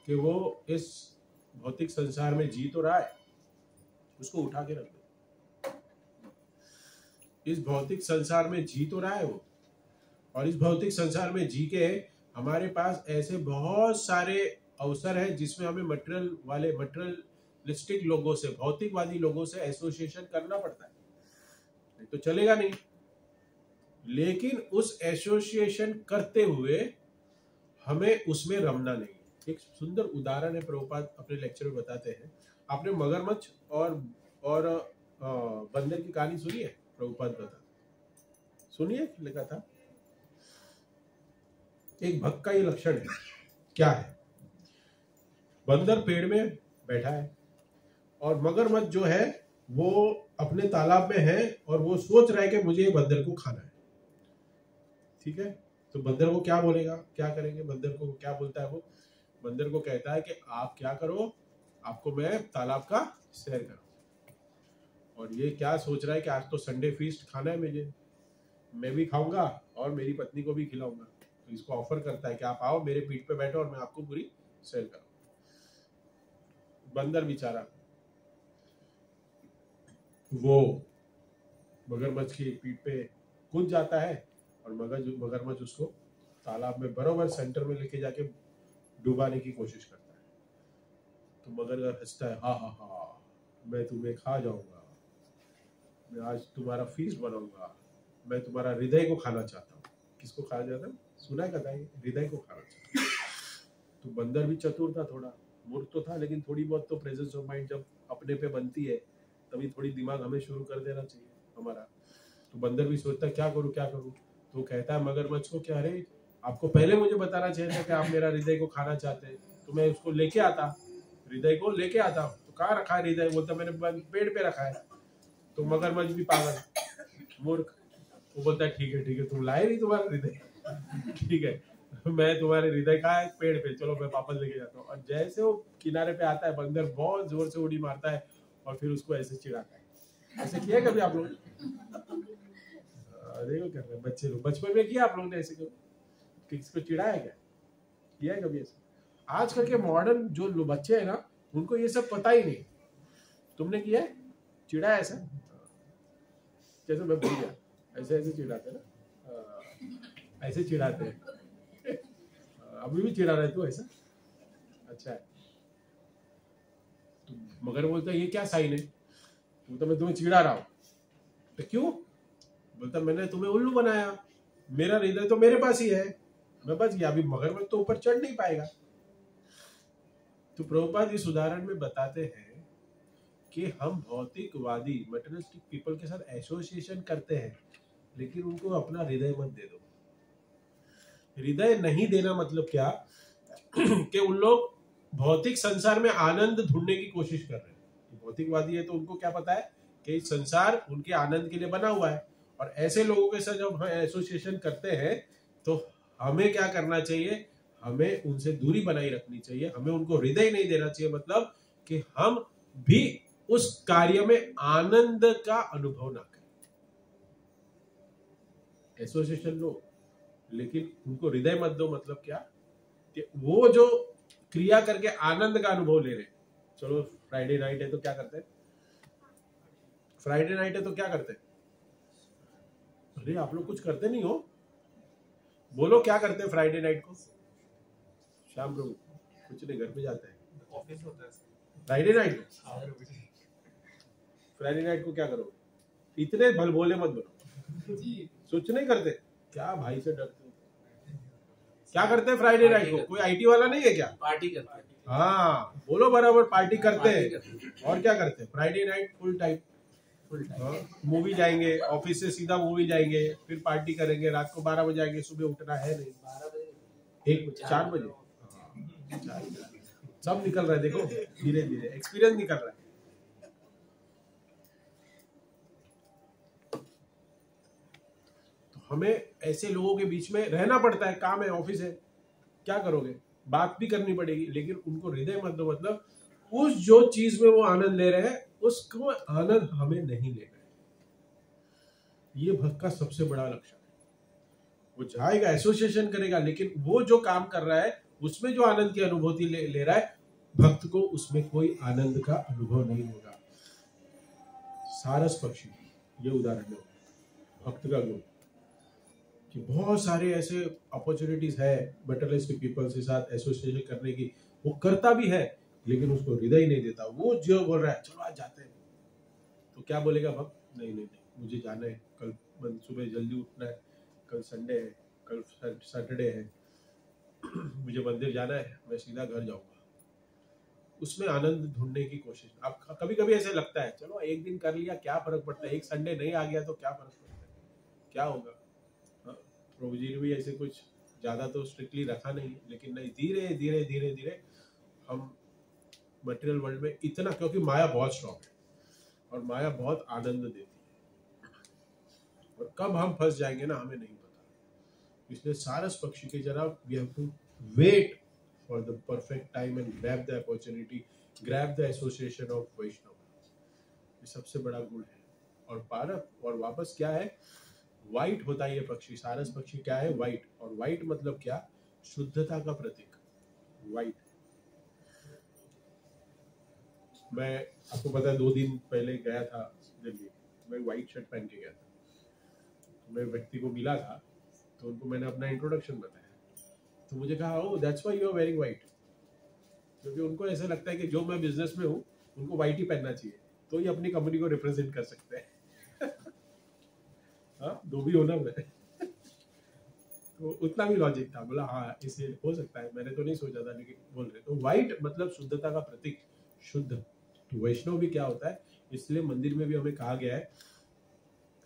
कि वो इस भौतिक संसार में जी तो रहा है, उसको उठा के रख दो। इस भौतिक संसार में जी तो रहा है वो, और इस भौतिक संसार में जी के हमारे पास ऐसे बहुत सारे अवसर है जिसमें हमें मटेरियलिस्टिक लोगों से, भौतिकवादी लोगों से एसोसिएशन करना पड़ता है, नहीं तो चलेगा नहीं। लेकिन उस एसोसिएशन करते हुए हमें उसमें रमना नहीं। एक सुंदर उदाहरण है, प्रभुपाद अपने लेक्चर में बताते हैं। आपने मगरमच्छ और बंदर की कहानी सुनी है? प्रभुपाद बताते, सुनिए, लिखा था एक भक्त का ये लक्षण है। क्या है? बंदर पेड़ में बैठा है और मगरमच्छ जो है वो अपने तालाब में है, और वो सोच रहा है कि मुझे बंदर को खाना है। ठीक है, तो बंदर को क्या बोलेगा, क्या करेंगे? बंदर को क्या बोलता है वो? बंदर को कहता है कि आप क्या करो, आपको मैं तालाब का सैर करूं। और ये क्या सोच रहा है कि आज तो संडे फीस्ट खाना है मुझे, मैं भी खाऊंगा और मेरी पत्नी को भी खिलाऊंगा। तो इसको ऑफर करता है कि आप आओ मेरे पीठ पे बैठो और मैं आपको पूरी सैर करूं। बंदर बेचारा वो मगरमच्छ की पीठ पे कूद जाता है, और मगरमच्छ उसको तालाब में बराबर सेंटर में लेके जाके डुबाने की कोशिश करता है। तो मगरमच्छ हंसता है, हा हा हा, मैं तुम्हें खा जाऊंगा, मैं आज तुम्हारा फीस्ट बनाऊंगा, मैं तुम्हारा हृदय को खाना चाहता हूँ। किसको खाना चाहता हूँ? सुना है कथा, हृदय को खाना चाहता हूँ। तो बंदर भी चतुर था, थोड़ा मूर्ख तो था, लेकिन थोड़ी बहुत तो प्रेजेंस ऑफ माइंड जब अपने पे बनती है तभी थोड़ी दिमाग हमें शुरू कर देना चाहिए हमारा। तो बंदर भी सोचता है क्या करूं क्या करूं। तो कहता है मगरमच्छ को, क्या अरे आपको पहले मुझे बताना चाहिए था कि आप मेरा हृदय को खाना चाहते हैं, तो मैं उसको लेके आता, हृदय को लेके आता। तो कहाँ रखा है हृदय? बोलता मैंने पेड़ पे रखा है। तो मगरमच्छ भी पागल, मूर्ख, वो बोलता है ठीक है तुम लाए नहीं तुम्हारा हृदय, ठीक है मैं तुम्हारे हृदय का है पेड़ पे, चलो मैं वापस लेके जाता हूँ। और जैसे वो किनारे पे आता है, बंदर बहुत जोर से उड़ी मारता है और फिर उसको ऐसे चिढ़ाता है। ऐसे किया कभी आप लोग? देखो कर रहे हैं बच्चे लोग। बचपन में किया आप लोगों ने ऐसे कभी किसी को चिढ़ाया क्या? किया है कभी ऐसा? आजकल के मॉडर्न जो बच्चे हैं ना, उनको ये सब पता ही नहीं। तुमने किया है? चिढ़ा है ऐसा? जैसे मैं भूल गया, ऐसे ऐसे चिढ़ाते ना, ऐसे चिढ़ाते हैं। अभी भी चिढ़ा रहे तू ऐसा? अच्छा है। मगर बोलता है ये क्या साइन है? तो मैं तुम्हें चिढ़ा रहा हूँ। तो क्यों? बोलता मैंने तुम्हें उल्लू बनाया, मेरा हृदय तो मेरे पास ही है, मैं बच गया। अभी मगरमच्छ तो ऊपर चढ़ नहीं पाएगा। तो प्रभुपाद इस उदाहरण में बताते हैं कि हम भौतिकवादी मटेरियलिस्टिक पीपल के साथ एसोसिएशन करते हैं, लेकिन उनको अपना हृदय मत दे दो। हृदय नहीं देना मतलब क्या कि उन लोग भौतिक संसार में आनंद ढूंढने की कोशिश कर रहे हैं। भौतिकवादी है तो उनको क्या पता है कि संसार उनके आनंद के लिए बना हुआ है। और ऐसे लोगों के साथ जब हम एसोसिएशन करते हैं तो हमें क्या करना चाहिए? हमें उनसे दूरी बनाई रखनी चाहिए। हमें उनको हृदय नहीं देना चाहिए, मतलब कि हम भी उस कार्य में आनंद का अनुभव ना करें। एसोसिएशन लो, लेकिन उनको हृदय मत दो। मतलब क्या कि वो जो क्रिया करके आनंद का अनुभव ले रहे हैं। चलो फ्राइडे नाइट है तो क्या करते हैं? फ्राइडे नाइट है तो क्या करते हैं? अरे आप लोग कुछ करते नहीं हो, बोलो क्या करते हैं फ्राइडे नाइट को? शाम को कुछ नहीं, घर पे जाते हैं। ऑफिस होता है फ्राइडे नाइट को, फ्राइडे नाइट को क्या करो? इतने भल बोले मत बनो जी। कुछ नहीं करते क्या? भाई से डरते हो? क्या करते हैं फ्राइडे नाइट को? कोई आईटी वाला नहीं है क्या? पार्टी करते हैं। हाँ बोलो बराबर, पार्टी करते हैं। और क्या करते हैं? Friday night full time movie जाएंगे, ऑफिस से सीधा मूवी जाएंगे, फिर पार्टी करेंगे, रात को 12 बजे आएंगे, सुबह उठना है नहीं, 4 बजे सब निकल रहा है। देखो धीरे धीरे एक्सपीरियंस निकल रहा है। तो हमें ऐसे लोगों के बीच में रहना पड़ता है। काम है, ऑफिस है, क्या करोगे? बात भी करनी पड़ेगी, लेकिन उनको हृदय मत दो। मतलब उस जो चीज में वो आनंद ले रहे हैं, उसको आनंद हमें नहीं लेना है। ये भक्त का सबसे बड़ा लक्ष्य है। वो जाएगा, एसोसिएशन करेगा, लेकिन वो जो काम कर रहा है उसमें जो आनंद की अनुभूति ले रहा है, भक्त को उसमें कोई आनंद का अनुभव नहीं होगा। सारस पक्षी ये उदाहरण है भक्त का गुण, कि बहुत सारे ऐसे अपॉर्चुनिटीज है मटेरियलिस्टिक पीपल के साथ एसोसिएशन करने की, वो करता भी है, लेकिन उसको हृदय नहीं देता। वो जो बोल रहा है चलो आज जाते हैं, तो क्या बोलेगा भक्त? नहीं नहीं नहीं, मुझे जाना है, कल सुबह जल्दी उठना है, कल संडे है, कल सैटरडे है, मुझे मंदिर जाना है, मैं सीधा घर जाऊंगा। उसमें आनंद ढूंढने की कोशिश। अब कभी कभी ऐसे लगता है चलो एक दिन कर लिया, क्या फर्क पड़ता है, एक संडे नहीं आ गया तो क्या फर्क पड़ता है, क्या होगा? प्रभु जी ने भी ऐसे कुछ ज्यादा तो स्ट्रिक्टली रखा नहीं, लेकिन नहीं, धीरे धीरे धीरे धीरे हम मटेरियल वर्ल्ड में इतना, क्योंकि माया बहुत स्ट्रॉन्ग है और माया बहुत आनंद देती है, और कब हम फंस जाएंगे ना हमें नहीं पता। इसलिए सारस पक्षी की तरह we have to wait for the perfect time and grab the opportunity, grab the association of Vaishnav. ये सबसे बड़ा गुण है। और पारक और वापस क्या है? व्हाइट होता है ये पक्षी। सारस पक्षी क्या है? व्हाइट। और व्हाइट मतलब क्या? शुद्धता का प्रतीक, व्हाइट। मैं आपको पता है 2 दिन पहले गया था दिल्ली, मैं व्हाइट शर्ट पहन के गया था। तो मैं व्यक्ति को मिला था, तो उनको मैंने अपना इंट्रोडक्शन बताया, तो मुझे कहा oh that's why you are wearing white, क्योंकि उनको ऐसा लगता है कि जो मैं बिजनेस में हूँ उनको व्हाइट ही पहनना चाहिए, तो ये अपनी कंपनी को रिप्रेजेंट कर सकते हैं। हाँ, दो भी होना मैं। तो उतना भी लॉजिक था। बोला हाँ इसे हो सकता है, मैंने तो नहीं सोचा था, लेकिन बोल रहे। तो व्हाइट मतलब शुद्धता का प्रतीक, शुद्ध। तो वैष्णव भी क्या होता है, इसलिए मंदिर में भी हमें कहा गया है,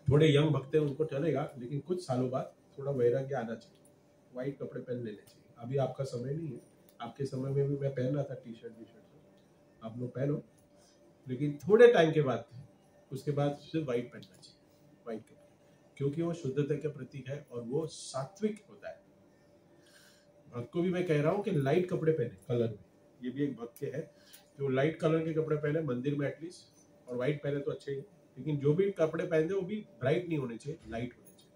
थोड़े यंग भक्त हैं उनको चलेगा, लेकिन कुछ सालों बाद थोड़ा वैराग्य आना चाहिए, व्हाइट कपड़े पहन लेने चाहिए। अभी आपका समय नहीं है, आपके समय में भी मैं पहन रहा था टी शर्ट, आप लोग पहनो, लेकिन थोड़े टाइम के बाद उसके बाद सिर्फ व्हाइट पहनना चाहिए, व्हाइट कपड़े, क्योंकि वो शुद्धता का प्रतीक है और वो सात्विक होता है। भक्त को भी मैं कह रहा हूँ कि लाइट कपड़े पहने कलर में, ये भी एक भक्त के है जो लाइट कलर के कपड़े पहने मंदिर में एटलीस्ट, और व्हाइट पहने तो अच्छे ही, लेकिन जो भी कपड़े पहनते वो भी ब्राइट नहीं होने चाहिए, लाइट होने चाहिए।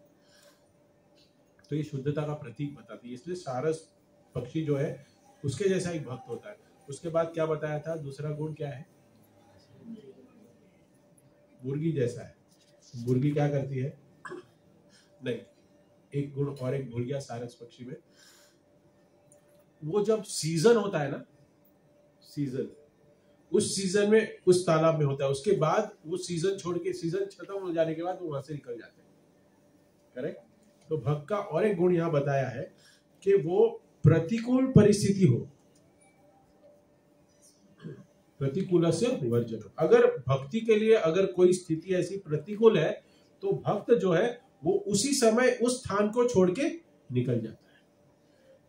तो ये शुद्धता का प्रतीक बताती है। इसलिए सारस पक्षी जो है उसके जैसा एक भक्त होता है। उसके बाद क्या बताया था, दूसरा गुण क्या है, मुर्गी जैसा है। मुर्गी क्या करती है, नहीं, एक गुण और एक भूल गया सारस पक्षी में। वो जब सीजन होता है ना, सीजन, उस सीजन में उस तालाब में होता है, उसके बाद वो सीजन छोड़ के, सीजन खत्म हो जाने के बाद वो वहां से निकल जाते हैं। करेक्ट। तो भक्त का और एक गुण यहाँ बताया है कि वो प्रतिकूल परिस्थिति हो, प्रतिकूल से वर्जन। अगर भक्ति के लिए अगर कोई स्थिति ऐसी प्रतिकूल है तो भक्त जो है वो उसी समय उस स्थान को छोड़ के निकल जाता है।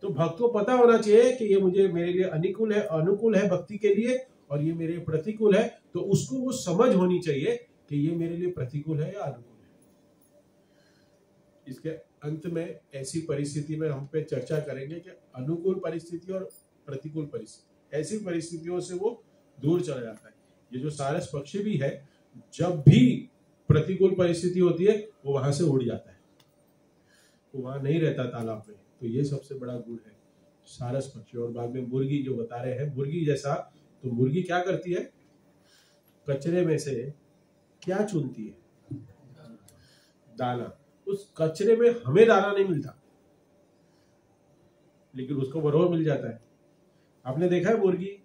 तो भक्त को पता होना चाहिए कि ये मुझे, मेरे लिए अनुकूल है, अनुकूल है भक्ति के लिए, और ये मेरे प्रतिकूल है। तो उसको वो समझ होनी चाहिए कि ये मेरे लिए प्रतिकूल है या अनुकूल है। इसके अंत में ऐसी परिस्थिति में हम पे चर्चा करेंगे कि अनुकूल परिस्थिति और प्रतिकूल परिस्थिति, ऐसी परिस्थितियों से वो दूर चला जाता है। ये जो सारस पक्षी भी है, जब भी प्रतिकूल परिस्थिति होती है वो वहां से उड़ जाता है, वो वहां नहीं रहता तालाब में। तो ये सबसे बड़ा गुण है सारस पक्षी। और बाद में मुर्गी जो बता रहे हैं, मुर्गी जैसा, तो मुर्गी क्या करती है, कचरे में से क्या चुनती है, दाना। उस कचरे में हमें दाना नहीं मिलता, लेकिन उसको बरोबर मिल जाता है। आपने देखा है मुर्गी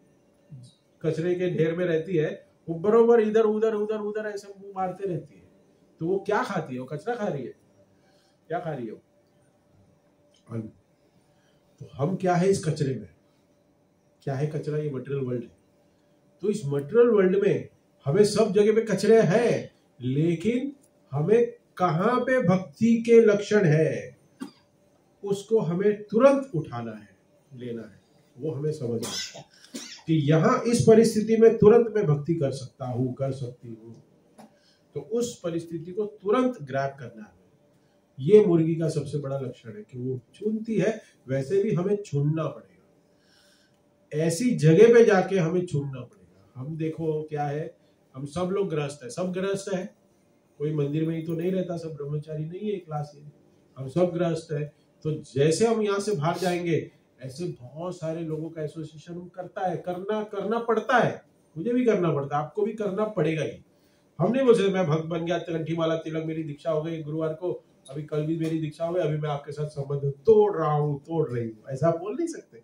कचरे के ढेर में रहती है, वो बरोबर इधर उधर उधर उधर ऐसे मुंह मारते रहती है। तो वो क्या खाती है, वो कचरा खा रही है, क्या खा रही है वो, अन्न। तो हम क्या है इस कचरे में, क्या है कचरा, ये मटेरियल वर्ल्ड है। तो इस मटेरियल वर्ल्ड में हमें सब जगह पे कचरे हैं, लेकिन हमें कहां पे भक्ति के लक्षण है उसको हमें तुरंत उठाना है, लेना है। वो हमें समझना है कि यहाँ इस परिस्थिति में तुरंत मैं भक्ति कर सकता हूँ, कर सकती हूँ। तो उस परिस्थिति को तुरंत ग्रैब करना है। ये मुर्गी का सबसे बड़ा लक्षण है कि वो चुनती है। वैसे भी हमें चुनना पड़ेगा, ऐसी जगह पे जाके हमें चुनना पड़ेगा। हम देखो क्या है, हम सब लोग गृहस्थ है, सब गृहस्थ है, कोई मंदिर में ही तो नहीं रहता, सब ब्रह्मचारी नहीं है क्लास में, हम सब गृहस्थ है। तो जैसे हम यहाँ से बाहर जाएंगे, ऐसे बहुत सारे लोगों का एसोसिएशन करता है, करना पड़ता है, मुझे भी करना पड़ता है, आपको भी करना पड़ेगा ही। हम नहीं बोल सकते मैं भक्त बन गया, कंठी माला तिलक, मेरी दीक्षा हो गई गुरुवार को, अभी कल भी मेरी दीक्षा हो गई, अभी मैं आपके साथ संबंध तोड़ रहा हूँ, तोड़ रही हूँ, ऐसा आप बोल नहीं सकते।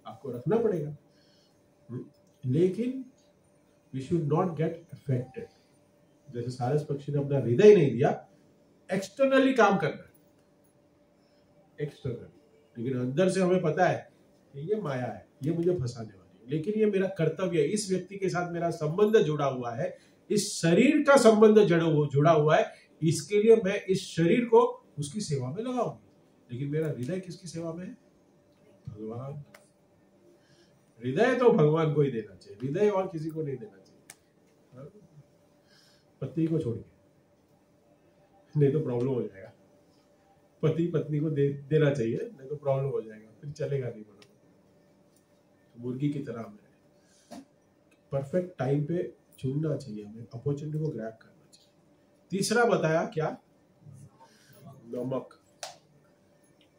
आपको रखना पड़ेगा, लेकिन we should not get affected. जैसे सारस पक्षी ने अपना हृदय नहीं दिया, एक्सटर्नली काम करना है, एक्सटर्नली, लेकिन अंदर से हमें पता है कि ये माया है, ये मुझे फंसाने वाली है, लेकिन ये मेरा कर्तव्य है, इस व्यक्ति के साथ मेरा संबंध जुड़ा हुआ है, इस शरीर का संबंध जुड़ा हुआ है, इसके लिए मैं इस शरीर को उसकी सेवा में लगाऊंगी। लेकिन मेरा हृदय किसकी सेवा में है, भगवान। हृदय तो भगवान को ही देना चाहिए, हृदय और किसी को नहीं देना चाहिए, पति को छोड़ के, नहीं तो प्रॉब्लम हो जाएगा। पति पत्नी को देना चाहिए, नहीं तो प्रॉब्लम हो जाएगा, फिर चलेगा नहीं बरोबर। तो मुर्गी की तरह हमें परफेक्ट टाइम पे चुनना चाहिए, हमें अपॉर्चुनिटी को ग्रैब करना चाहिए। तीसरा बताया क्या, नमक।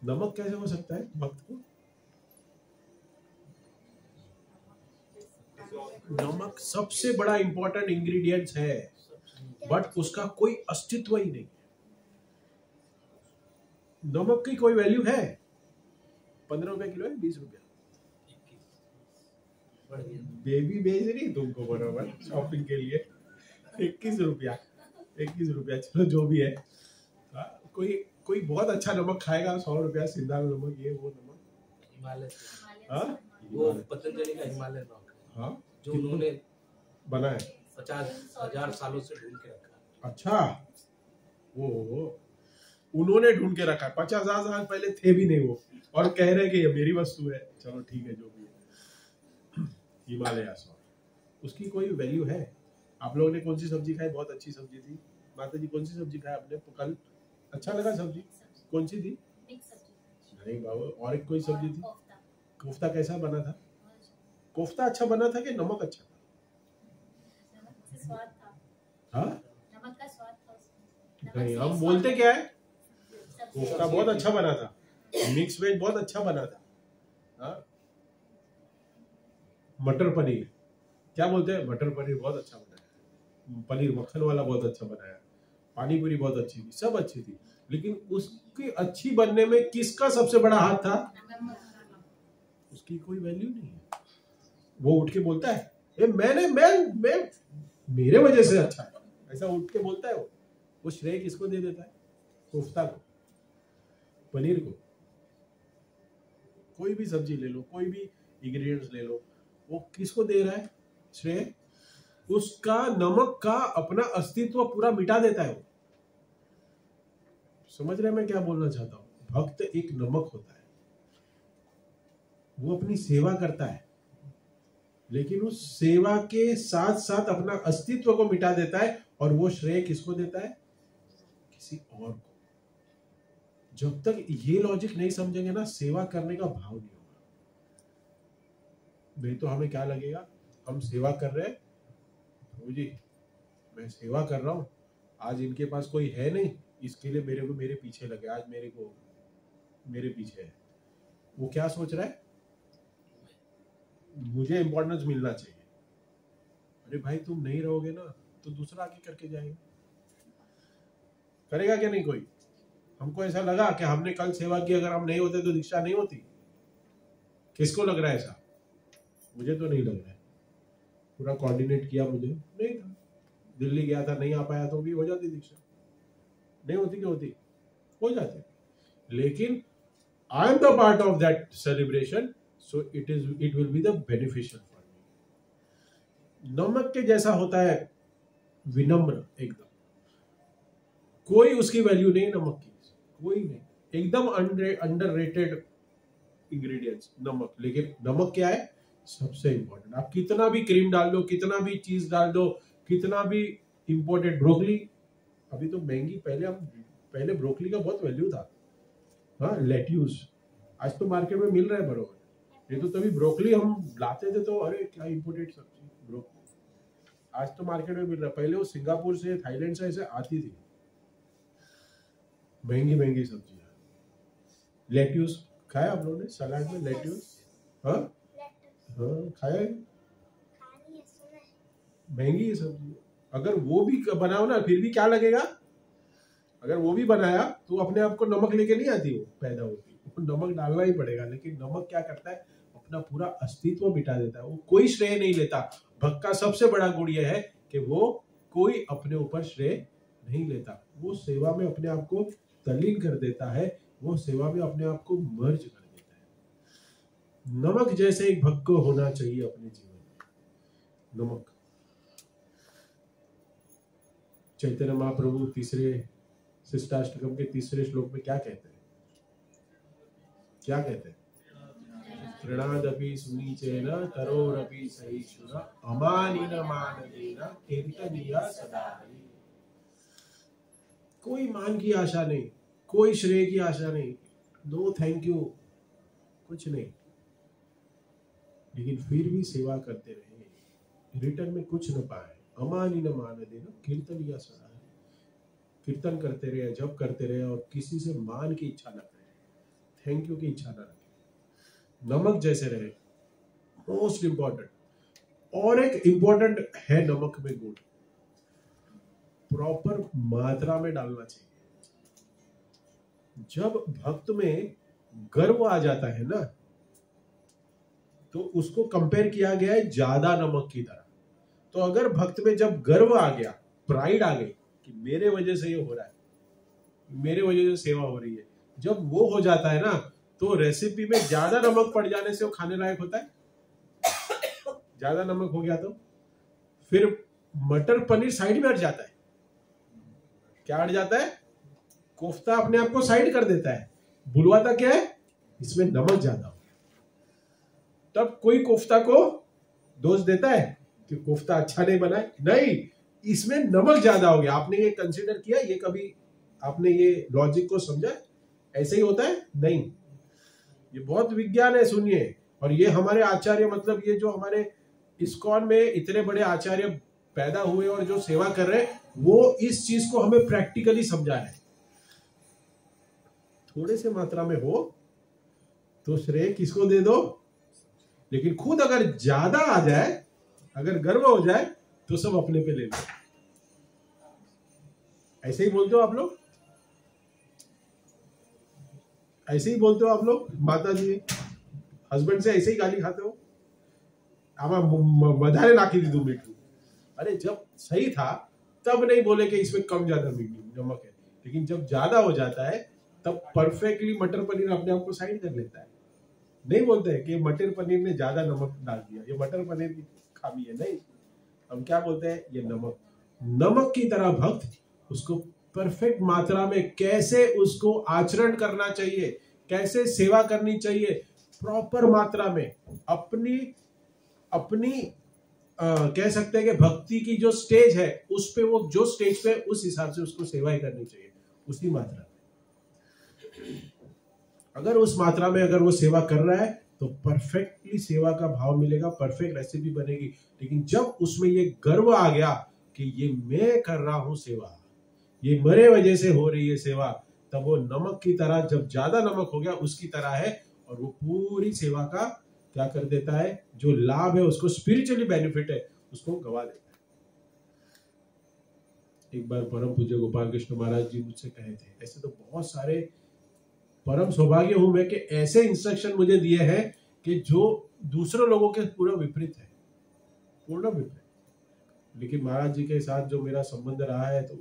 नमक कैसे हो सकता है भक्त को, नमक सबसे बड़ा इंपॉर्टेंट इंग्रेडिएंट्स है, बट उसका कोई अस्तित्व ही नहीं। नमक की कोई वैल्यू है, 15 रुपए किलो है, 20 रुपया, बेबी बेच रही तुमको बराबर शॉपिंग के लिए, 21 रुपया, 21 रुपया, चलो जो भी है। कोई बहुत अच्छा नमक खाएगा 100 रुपया, सिंधा नमक, ये वो नमक, हिमालय, वो पतंजलि का हिमालय नमक, हाँ, जो उन्होंने बनाया 50,000 सालों से ढूंढ के रखा। अच्छा, वो उन्होंने ढूंढ के रखा है, 50,000 साल पहले थे भी नहीं वो, और कह रहे कि ये मेरी वस्तु है। चलो ठीक है, जो भी है, हिमालय सॉल्ट, उसकी कोई वैल्यू है। आप लोगों ने कौन सी सब्जी खाई, बहुत अच्छी सब्जी थी माता जी, कौन सी सब्जी खाई आपने कल, अच्छा लगा सब्जी, कौन सी थी, नहीं बाबू, और एक कोई सब्जी थी, कोफ्ता कैसा बना था, कोफ्ता अच्छा बना था कि नमक अच्छा था, हाँ, नहीं, हम बोलते क्या है, कोफ्ता बहुत अच्छा बना था, मिक्स वेज बहुत अच्छा बना था। हाँ, मटर पनीर, क्या बोलते हैं, मटर पनीर बहुत अच्छा बनाया, पनीर मक्खन वाला बहुत अच्छा बनाया, पानी पूरी बहुत अच्छी थी, सब अच्छी थी, लेकिन उसकी अच्छी बनने में किसका सबसे बड़ा हाथ था? उसकी कोई वैल्यू नहीं है। वो उठ के बोलता है मैं मेरे वजह से अच्छा है, ऐसा उठ के बोलता है। वो श्रेय किसको दे देता है? कोफ्ता को, पनीर को। कोई भी सब्जी ले लो, कोई भी इंग्रेडिएंट्स ले लो, वो किसको दे रहा है श्रेय? उसका नमक का अपना अस्तित्व पूरा मिटा देता है वो। समझ रहे हैं मैं क्या बोलना चाहता हूं? भक्त एक नमक होता है, वो अपनी सेवा करता है, लेकिन उस सेवा के साथ साथ अपना अस्तित्व को मिटा देता है, और वो श्रेय किसको देता है? किसी और को। जब तक ये लॉजिक नहीं समझेंगे ना, सेवा करने का भाव नहीं होगा। नहीं तो हमें क्या लगेगा, हम सेवा कर रहे हैं, प्रभु जी मैं सेवा कर रहा हूं, आज इनके पास कोई है नहीं, इसके लिए मेरे पीछे लगे, आज मेरे पीछे है। वो क्या सोच रहा है? मुझे इंपॉर्टेंस मिलना चाहिए। अरे भाई तुम नहीं रहोगे ना तो दूसरा आगे करके जाएगा, करेगा क्या नहीं कोई? हमको ऐसा लगा कि हमने कल सेवा की, अगर हम नहीं होते तो दीक्षा नहीं होती। किसको लग रहा है ऐसा? मुझे तो नहीं लग रहा है। पूरा कोऑर्डिनेट किया, मुझे नहीं था, दिल्ली गया था, नहीं आ पाया तो भी हो जाती दीक्षा, नहीं होती क्या होती? हो जाती। लेकिन I am the part of that celebration, so it will be the beneficial for me. नमक के जैसा होता है विनम्र, एकदम कोई उसकी वैल्यू नहीं है नमक की, कोई नहीं, एकदम अंडररेटेड इंग्रेडिएंट्स नमक। लेकिन नमक क्या है? सबसे इंपॉर्टेंट। आप कितना भी क्रीम डाल दो, कितना भी चीज डाल दो, कितना भी इंपोर्टेड ब्रोकली, अभी तो महंगी, पहले ब्रोकली का बहुत वैल्यू था। हाँ, लेट्यूस आज तो मार्केट में मिल रहा है बरोबर, नहीं तो तभी ब्रोकली हम लाते थे तो अरे क्या इंपोर्टेड सब्जी ब्रोकली, आज तो मार्केट में मिल रहा है। पहले वो सिंगापुर से, थाईलैंड से ऐसे आती थी, महंगी सब्जियां। लेट्यूस खाया आप लोगों ने? सलाद में लेट्यूस, हाँ खाया है? महंगी है सब्जी। अगर वो भी बनाओ ना, फिर भी क्या लगेगा? अगर वो भी बनाया तो अपने आप को नमक लेके नहीं आती, वो पैदा होती, वो नमक डालना ही पड़ेगा। लेकिन नमक क्या करता है? अपना पूरा अस्तित्व मिटा देता है, वो कोई श्रेय नहीं लेता। भक्त का सबसे बड़ा गुण यह है कि वो कोई अपने ऊपर श्रेय नहीं लेता, वो सेवा में अपने आप को तल्लीन कर देता है, वो सेवा में अपने आप को मर्ज कर देता है। नमक जैसे एक भक्त को होना चाहिए अपने जीवन में। नमक। चैतन्य महाप्रभु तीसरे शिष्टाष्टकम के तीसरे श्लोक में क्या कहते हैं? क्या कहते हैं? तृणादपि सुनीचेन तरोरपि सहिष्णुना अमानिन मानदेन कीर्तनीय सदा। कोई मान की आशा नहीं, कोई श्रेय की आशा नहीं, नो थैंक यू, कुछ नहीं, लेकिन फिर भी सेवा करते रहे, रिटर्न में कुछ न पाए। अमानिन मानदेन कीर्तनीय सदा, कीर्तन करते रहे, जप करते रहे, और किसी से मान की इच्छा न करें, थैंक यू की इच्छा न रखें। नमक जैसे रहे, मोस्ट इंपॉर्टेंट। और एक इंपॉर्टेंट है नमक में गुण, प्रॉपर मात्रा में डालना चाहिए। जब भक्त में गर्व आ जाता है ना, तो उसको कंपेयर किया गया है ज्यादा नमक की तरह। तो अगर भक्त में जब गर्व आ गया, प्राइड आ गई कि मेरे वजह से ये हो रहा है, मेरे वजह से सेवा हो रही है, जब वो हो जाता है ना, तो रेसिपी में ज्यादा नमक पड़ जाने से वो खाने लायक होता है? ज्यादा नमक हो गया तो फिर मटर पनीर साइड में हट जाता है। क्या हट जाता है? कोफ्ता अपने आप को साइड कर देता है। बुलवाता क्या है? इसमें नमक ज्यादा हो गया। तब कोई कोफ्ता को दोष देता है कि कोफ्ता अच्छा नहीं बना है? नहीं, इसमें नमक ज्यादा हो गया। आपने ये कंसीडर किया? ये कभी आपने ये लॉजिक को समझा? ऐसे ही होता है? नहीं, ये बहुत विज्ञान है, सुनिए। और ये हमारे आचार्य, मतलब ये जो हमारे इस्कॉन में इतने बड़े आचार्य पैदा हुए और जो सेवा कर रहे हैं, वो इस चीज को हमें प्रैक्टिकली समझा रहे हैं। थोड़े से मात्रा में हो तो श्रेय किसको दे दो, लेकिन खुद अगर ज्यादा आ जाए, अगर गर्व हो जाए, तो सब अपने पे ले लो। ऐसे ही बोलते हो आप लोग, ऐसे ही बोलते हो आप लोग, माता जी हस्बैंड से ऐसे ही गाली खाते हो, आमा मधारे नाखी दी तुम मीठू। अरे जब सही था तब नहीं बोले कि इसमें कम ज्यादा नमक है, लेकिन जब ज्यादा हो जाता है तब परफेक्टली मटर पनीर अपने आप को साइड कर लेता है। नहीं बोलते हैं कि मटर पनीर ने ज्यादा नमक डाल दिया, ये मटर पनीर की खामी है, नहीं। हम क्या बोलते हैं, ये नमक, नमक की तरह भक्त उसको परफेक्ट मात्रा में कैसे उसको आचरण करना चाहिए, कैसे सेवा करनी चाहिए, प्रॉपर मात्रा में अपनी अपनी कह सकते हैं कि भक्ति की जो स्टेज है उस पे, वो जो स्टेज पे उस हिसाब से उसको सेवाएं करनी चाहिए, उसी मात्रा में। अगर उस मात्रा में अगर वो सेवा कर रहा है तो परफेक्टली सेवा का भाव मिलेगा, परफेक्ट रेसिपी बनेगी। लेकिन जब उसमें ये गर्व आ गया कि ये मैं कर रहा हूं सेवा, ये मेरे वजह से हो रही है सेवा, तब वो नमक की तरह, जब ज्यादा नमक हो गया उसकी तरह है, और वो पूरी सेवा का क्या कर देता है, जो लाभ है उसको, स्पिरिचुअली बेनिफिट है उसको गवा देता है। एक बार परम पूज्य गोपाल कृष्ण महाराज जी मुझसे कहे थे, ऐसे तो बहुत सारे, परम सौभाग्य हूं मैं कि ऐसे इंस्ट्रक्शन मुझे दिए हैं कि जो दूसरे लोगों के पूरा विपरीत है, पूर्ण विपरीत, लेकिन महाराज जी के साथ जो मेरा संबंध रहा है तो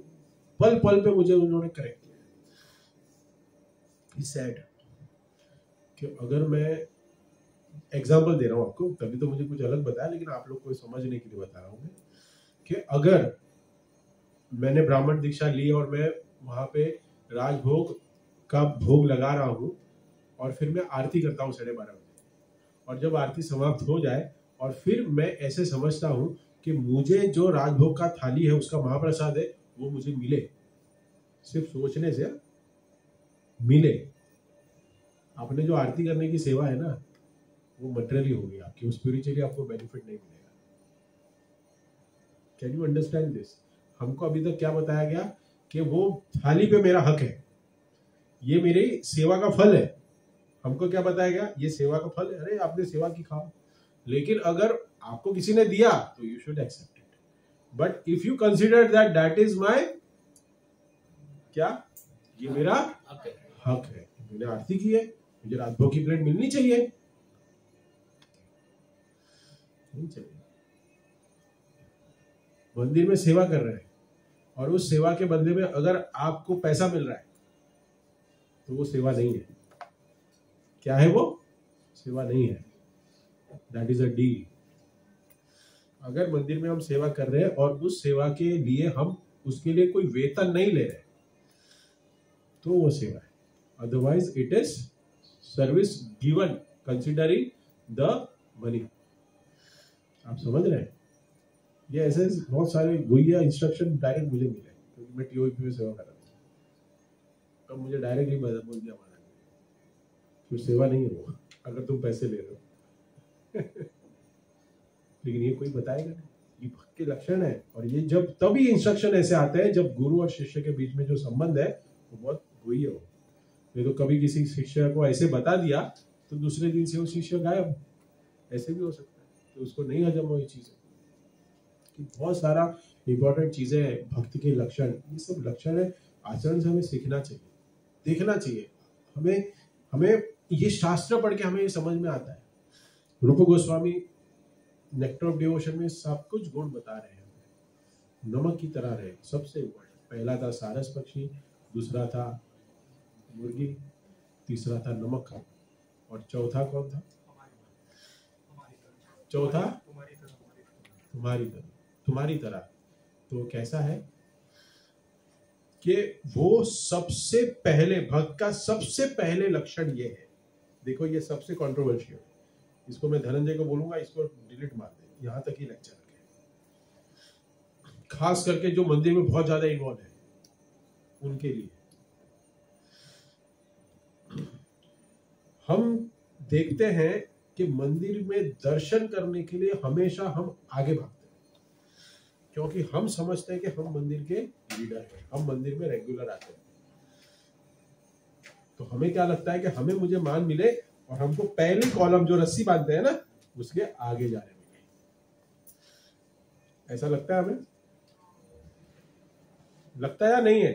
पल पल पे मुझे उन्होंने करेक्ट किया। सैड कि अगर मैं एग्जाम्पल दे रहा हूं आपको, तभी तो मुझे कुछ अलग बताया, लेकिन आप लोग को समझने के लिए बता रहा हूं कि अगर मैंने ब्राह्मण दीक्षा ली और मैं वहां पे राजभोग का भोग लगा रहा हूं और फिर मैं आरती करता हूं 12:30 बजे, और जब आरती समाप्त हो जाए और फिर मैं ऐसे समझता हूं कि मुझे जो राजभोग का थाली है उसका महाप्रसाद है वो मुझे मिले, सिर्फ सोचने से मिले, आपने जो आरती करने की सेवा है ना वो मटेरियली होगी आपकी, वो स्पिरिचुअली आपको बेनिफिट नहीं मिलेगा। Can you understand this? हमको अभी तक क्या बताया गया कि वो थाली पे मेरा हक है, ये मेरी सेवा का फल है। हमको क्या बताया गया, ये सेवा का फल है, अरे आपने सेवा की खाओ, लेकिन अगर आपको किसी ने दिया तो you should accept it, but if you consider that that is my, क्या, ये मेरा हक है, मैंने आरती की है, मुझे राजभोग की प्लेट मिलनी चाहिए, नहीं चाहिए। मंदिर में सेवा कर रहे हैं और उस सेवा के बदले में अगर आपको पैसा मिल रहा है तो वो सेवा नहीं है। क्या है वो? सेवा नहीं है, दैट इज अ डील। अगर मंदिर में हम सेवा कर रहे हैं और उस सेवा के लिए हम उसके लिए कोई वेतन नहीं ले रहे तो वो सेवा है, otherwise it is service given considering the money. आप समझ रहे हैं? ये ऐसे बहुत सारे गुइया इंस्ट्रक्शन डायरेक्ट मुझे मिले क्योंकि मैं टीओपी में सेवा कर रहा था, तो मुझे डायरेक्ट ही बोल दिया महाराज फिर सेवा नहीं है वो, अगर तुम पैसे ले रहे हो लेकिन ये कोई बताएगा नहीं, ये भक्त के लक्षण है। और ये जब तभी इंस्ट्रक्शन ऐसे आते हैं जब गुरु और शिष्य के बीच में जो संबंध है वो बहुत गुइया हो। ये तो कभी किसी शिष्य को ऐसे बता दिया तो दूसरे दिन से वो शिष्य गायब, ऐसे भी हो सकता है, तो उसको नहीं हजम हो ये चीजें। बहुत सारा इंपॉर्टेंट चीजें हैं भक्ति के लक्षण, ये सब लक्षण है, आचरण से हमें सीखना चाहिए, देखना चाहिए। हमें ये शास्त्र पढ़ के हमें ये समझ में आता है। रूप गोस्वामी नेक्टर ऑफ डिवोशन में सब कुछ गुण बता रहे हैं, नमक की तरह रहे सबसे ऊपर। पहला था सारस पक्षी, दूसरा था मुर्गी, तीसरा था नमक, और चौथा कौन था? चौथा तुम्हारी तरह। तो कैसा है कि वो सबसे पहले भक्त का सबसे पहले लक्षण ये है। देखो ये सबसे कंट्रोवर्शियल, इसको मैं धनंजय को बोलूंगा इसको डिलीट मार दे, यहां तक ही लेक्चर है, खास करके जो मंदिर में बहुत ज्यादा इन्वॉल्व है उनके लिए। हम देखते हैं कि मंदिर में दर्शन करने के लिए हमेशा हम आगे भागते हैं क्योंकि हम समझते हैं कि हम मंदिर के लीडर हैं, हम मंदिर में रेगुलर आते हैं। तो हमें क्या लगता है कि हमें मुझे मान मिले और हमको पहली कॉलम जो रस्सी बांधते हैं ना उसके आगे जाने मिले, ऐसा लगता है हमें, लगता है या नहीं है?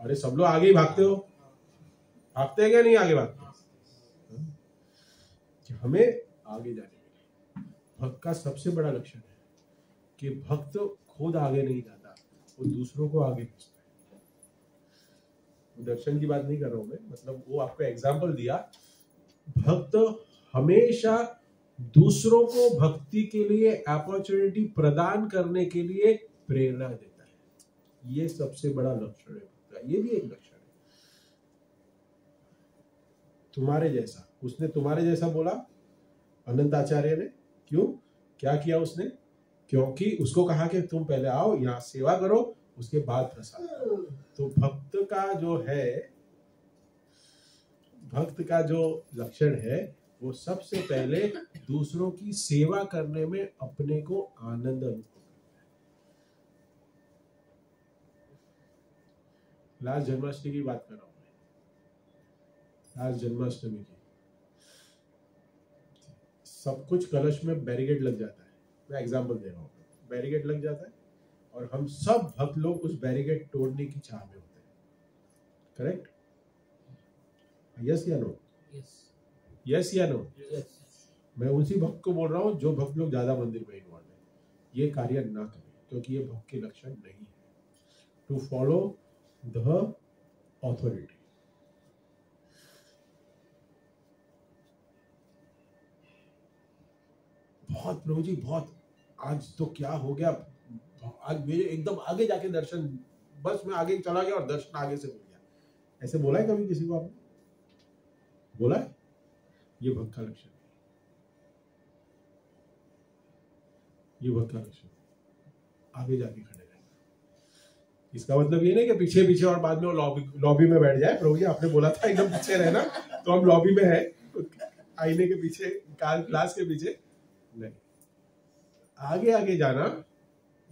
अरे सब लोग आगे ही भागते हो, भागते हैं क्या नहीं आगे भागते? हमें आगे जाने मिले। भक्त का सबसे बड़ा लक्षण है कि भक्त खुद आगे नहीं जाता, वो दूसरों को आगे खींचता है। दर्शन की बात नहीं कर रहा हूं मैं, मतलब वो आपको एग्जाम्पल दिया। भक्त हमेशा दूसरों को भक्ति के लिए अपॉर्चुनिटी प्रदान करने के लिए प्रेरणा देता है, ये सबसे बड़ा लक्षण है भक्त का। ये भी एक लक्षण है। तुम्हारे जैसा, उसने तुम्हारे जैसा बोला अनंत आचार्य ने, क्यों, क्या किया उसने? क्योंकि उसको कहा कि तुम पहले आओ यहाँ सेवा करो, उसके बाद प्रसाद करो। तो भक्त का जो है, भक्त का जो लक्षण है वो सबसे पहले दूसरों की सेवा करने में अपने को आनंद अनुभव करता है। लास्ट जन्माष्टमी की बात कर रहा हूं मैं, लास्ट जन्माष्टमी की। सब कुछ कलश में बैरिकेड लग जाता है, मैं एग्जांपल दे रहा हूँ, बैरिकेड लग जाता है और हम सब भक्त लोग उस बैरिकेड तोड़ने की चाह में होते हैं, करेक्ट? यस या नो? यस या नो? मैं उसी भक्त को बोल रहा हूँ जो भक्त लोग ज्यादा मंदिर में इन्वॉल्व है, ये कार्य ना करें, क्योंकि ये भक्त के लक्षण नहीं है। To follow the authority. बहुत प्रभु जी, बहुत आज तो क्या हो गया, आज मेरे एकदम आगे जाके दर्शन, बस मैं आगे चला गया और दर्शन आगे से मिल गया, ऐसे बोला है कभी किसी को आपने? बोला है? ये भक्त का लक्षण है, ये भक्त का लक्षण। आगे जाके खड़े रहना, इसका मतलब ये नहीं कि पीछे पीछे और बाद में वो लॉबी में बैठ जाए। प्रभु जी आपने बोला था एकदम पीछे रहना, तो हम लॉबी में है, आईने के पीछे, क्लास के पीछे नहीं। आगे आगे जाना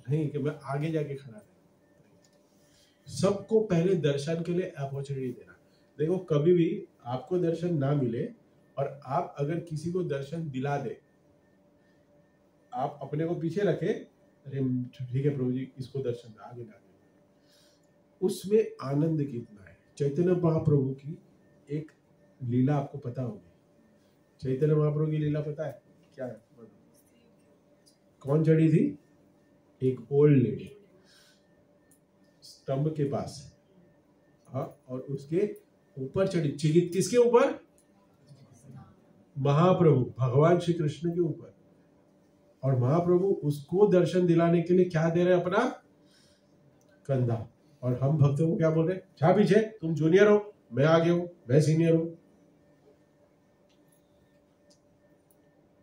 नहीं कि मैं आगे जाके खड़ा रहूं। सबको पहले दर्शन के लिए अपॉर्चुनिटी देना। देखो कभी भी आपको दर्शन ना मिले और आप अगर किसी को दर्शन दिला दे, आप अपने को पीछे रखे, अरे ठीक है प्रभु जी इसको दर्शन दे, आगे ना, उसमें आनंद कितना है। चैतन्य महाप्रभु की एक लीला आपको पता होगी, चैतन्य महाप्रभु की लीला पता है क्या है? कौन चढ़ी थी? एक ओल्ड लेडी स्तंभ के पास, हाँ, और उसके ऊपर चढ़ी। किसके ऊपर? महाप्रभु भगवान श्री कृष्ण के ऊपर। और महाप्रभु उसको दर्शन दिलाने के लिए क्या दे रहे? अपना कंधा। और हम भक्तों को क्या बोल रहे? जा पीछे, तुम जूनियर हो, मैं आगे हूं, मैं सीनियर हूं।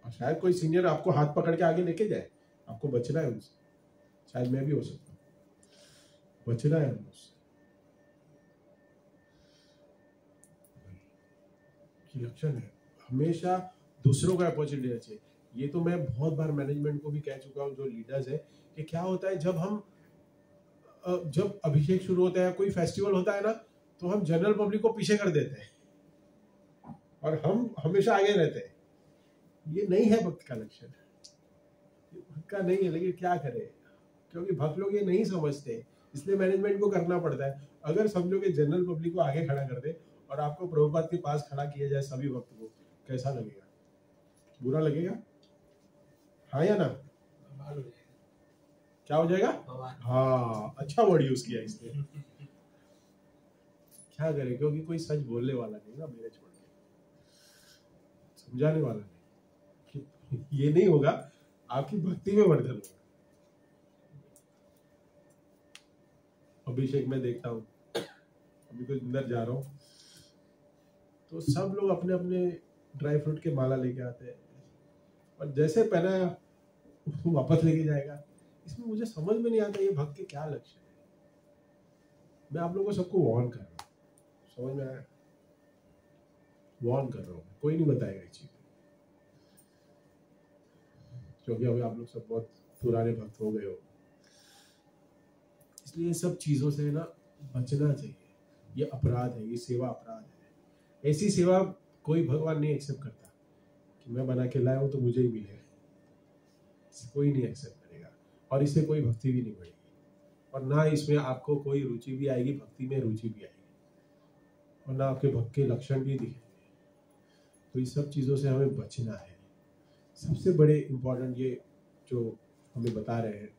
और शायद कोई सीनियर आपको हाथ पकड़ के आगे लेके जाए, आपको बचना है उनसे। शायद मैं भी हो सकता हूं, बचना है उनसे। लक्षण है हमेशा दूसरों को अपॉर्चुनिटी देना चाहिए। ये तो मैं बहुत बार मैनेजमेंट को भी कह चुका हूँ, जो लीडर्स है, कि क्या होता है जब अभिषेक शुरू होता है, कोई फेस्टिवल होता है ना, तो हम जनरल पब्लिक को पीछे कर देते हैं और हम हमेशा आगे रहते हैं। ये नहीं है भक्त का लक्षण, ये भक्त का नहीं है। लेकिन क्या करें, क्योंकि भक्त लोग ये नहीं समझते, इसलिए मैनेजमेंट को करना पड़ता है। अगर समझो कि जनरल पब्लिक को आगे खड़ा कर दे और आपको प्रभुपाद के पास खड़ा किया जाए सभी भक्त को, कैसा लगेगा? बुरा लगेगा? हाँ या ना? क्या हो जाएगा? हाँ, अच्छा वर्ड यूज किया इसने। क्या करें, क्योंकि कोई सच बोलने वाला नहीं ना मेरे छोड़ के, समझाने वाला नहीं। ये नहीं होगा, आपकी भक्ति में वर्धन होगा। अभिषेक में देखता हूँ, अभी कुछ अंदर जा रहा हूँ तो सब लोग अपने अपने ड्राई फ्रूट के माला लेके आते हैं और जैसे पहना वापस लेके जाएगा। इसमें मुझे समझ में नहीं आता ये भक्त के क्या लक्ष्य है। मैं आप लोगों को सबको वार्न कर रहा हूँ, समझ में आया? वार्न कर रहा हूँ, कोई नहीं बताएगा ये चीज, क्योंकि अभी आप लोग सब बहुत पुराने भक्त हो गए हो, इसलिए सब चीजों से ना बचना चाहिए। ये अपराध है, ये सेवा अपराध है। ऐसी सेवा कोई भगवान नहीं एक्सेप्ट करता कि मैं बना के लाया हूं तो मुझे ही मिलेगा, कोई नहीं एक्सेप्ट करेगा। और इससे कोई भक्ति भी नहीं बढ़ेगी, और ना इसमें आपको कोई रुचि भी आएगी, भक्ति में रुचि भी आएगी, और ना आपके भक्त के लक्षण भी दिखेंगे। तो इस सब चीज़ों से हमें बचना है। सबसे बड़े इम्पोर्टेंट ये जो हमें बता रहे हैं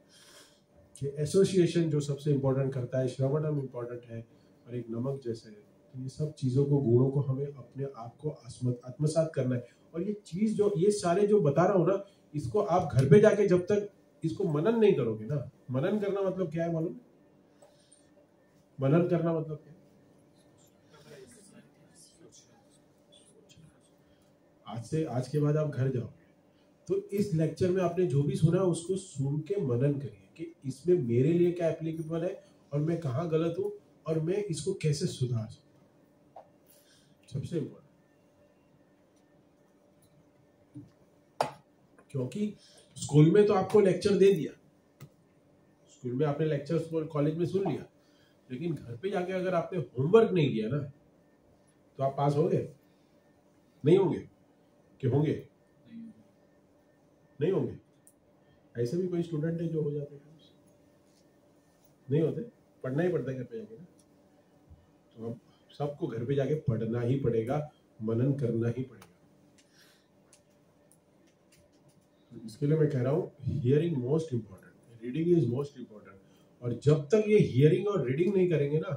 कि एसोसिएशन जो सबसे इम्पोर्टेंट करता है, श्रवणम इम्पोर्टेंट है, और एक नमक जैसे है। तो ये सब चीज़ों को, गुणों को हमें अपने आप को आत्मसात करना है। और ये चीज़ जो, ये सारे जो बता रहा हूँ ना, इसको आप घर पे जाके जब तक इसको मनन नहीं करोगे ना, मनन करना मतलब क्या है मालूम? मनन करना मतलब क्या है? आज के बाद आप घर जाओगे तो इस लेक्चर में आपने जो भी सुना उसको सुन के मनन करिए कि इसमें मेरे लिए क्या एप्लीकेबल है, और मैं कहाँ गलत हूँ, और मैं इसको कैसे सुधार सकता हूँ। सबसे इम्पोर्टेंट, क्योंकि स्कूल में तो आपको लेक्चर दे दिया, स्कूल में आपने लेक्चर कॉलेज में सुन लिया, लेकिन घर पे जाके अगर आपने होमवर्क नहीं किया ना तो आप पास होंगे? नहीं होंगे? कि होंगे? नहीं होंगे। ऐसे भी कोई स्टूडेंट है जो हो जाते हैं? नहीं होते। पढ़ना ही पड़ता है घर पे जाके ना। तो अब सबको घर पे जाके पढ़ना ही पड़ेगा, मनन करना ही पड़ेगा। तो इसके लिए मैं कह रहा हूँ hearing most important, reading is most important. और जब तक ये हियरिंग और रीडिंग नहीं करेंगे ना,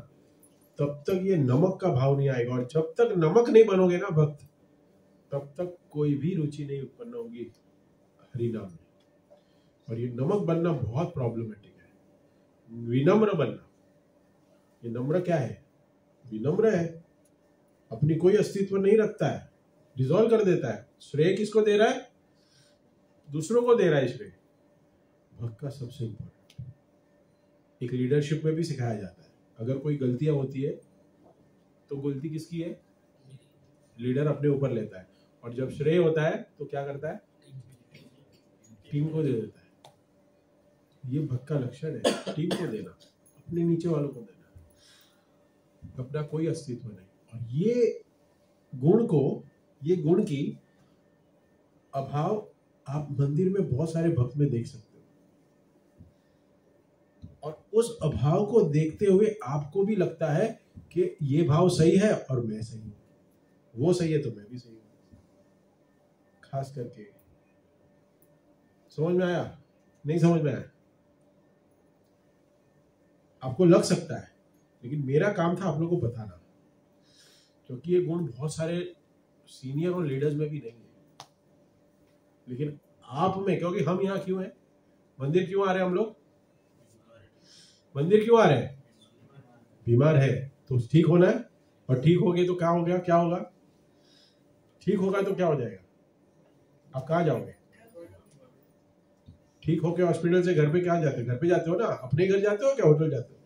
तब तक ये नमक का भाव नहीं आएगा। और जब तक नमक नहीं बनोगे ना भक्त, तब तक कोई भी रुचि नहीं उत्पन्न होगी हरि नाम में। और ये नमक बनना बहुत प्रॉब्लमेटिक है। विनम्र बनना, ये नम्र क्या है? विनम्र है, अपनी कोई अस्तित्व नहीं रखता है, डिसॉल्व कर देता है। श्रेय किसको दे रहा है? दूसरों को दे रहा है श्रेय। भक्त का सबसे इंपॉर्टेंट, एक लीडरशिप में भी सिखाया जाता है, अगर कोई गलतियां होती है तो गलती किसकी है? लीडर अपने ऊपर लेता है। और जब श्रेय होता है तो क्या करता है? टीम को दे देता है। ये भक्त का लक्षण है, टीम को देना, अपने नीचे वालों को देना, अपना कोई अस्तित्व नहीं। और ये गुण की अभाव आप मंदिर में बहुत सारे भक्त में देख सकते हो। और उस अभाव को देखते हुए आपको भी लगता है कि ये भाव सही है और मैं सही हूं, वो सही है तो मैं भी सही हूं। खास करके समझ में आया? नहीं समझ में आया? आपको लग सकता है, लेकिन मेरा काम था आप लोगों को बताना, क्योंकि ये गुण बहुत सारे सीनियर और लीडर्स में भी नहीं है, लेकिन आप में, क्योंकि हम यहाँ क्यों हैं? मंदिर क्यों आ रहे हैं हम लोग? मंदिर क्यों आ रहे हैं? बीमार है तो ठीक होना है। और ठीक हो गए तो क्या हो गया? क्या होगा? ठीक होगा तो क्या हो जाएगा? आप कहाँ जाओगे? ठीक होके हॉस्पिटल से घर पे क्या जाते हो? घर पे जाते हो ना, अपने घर जाते हो क्या होटल जाते हो?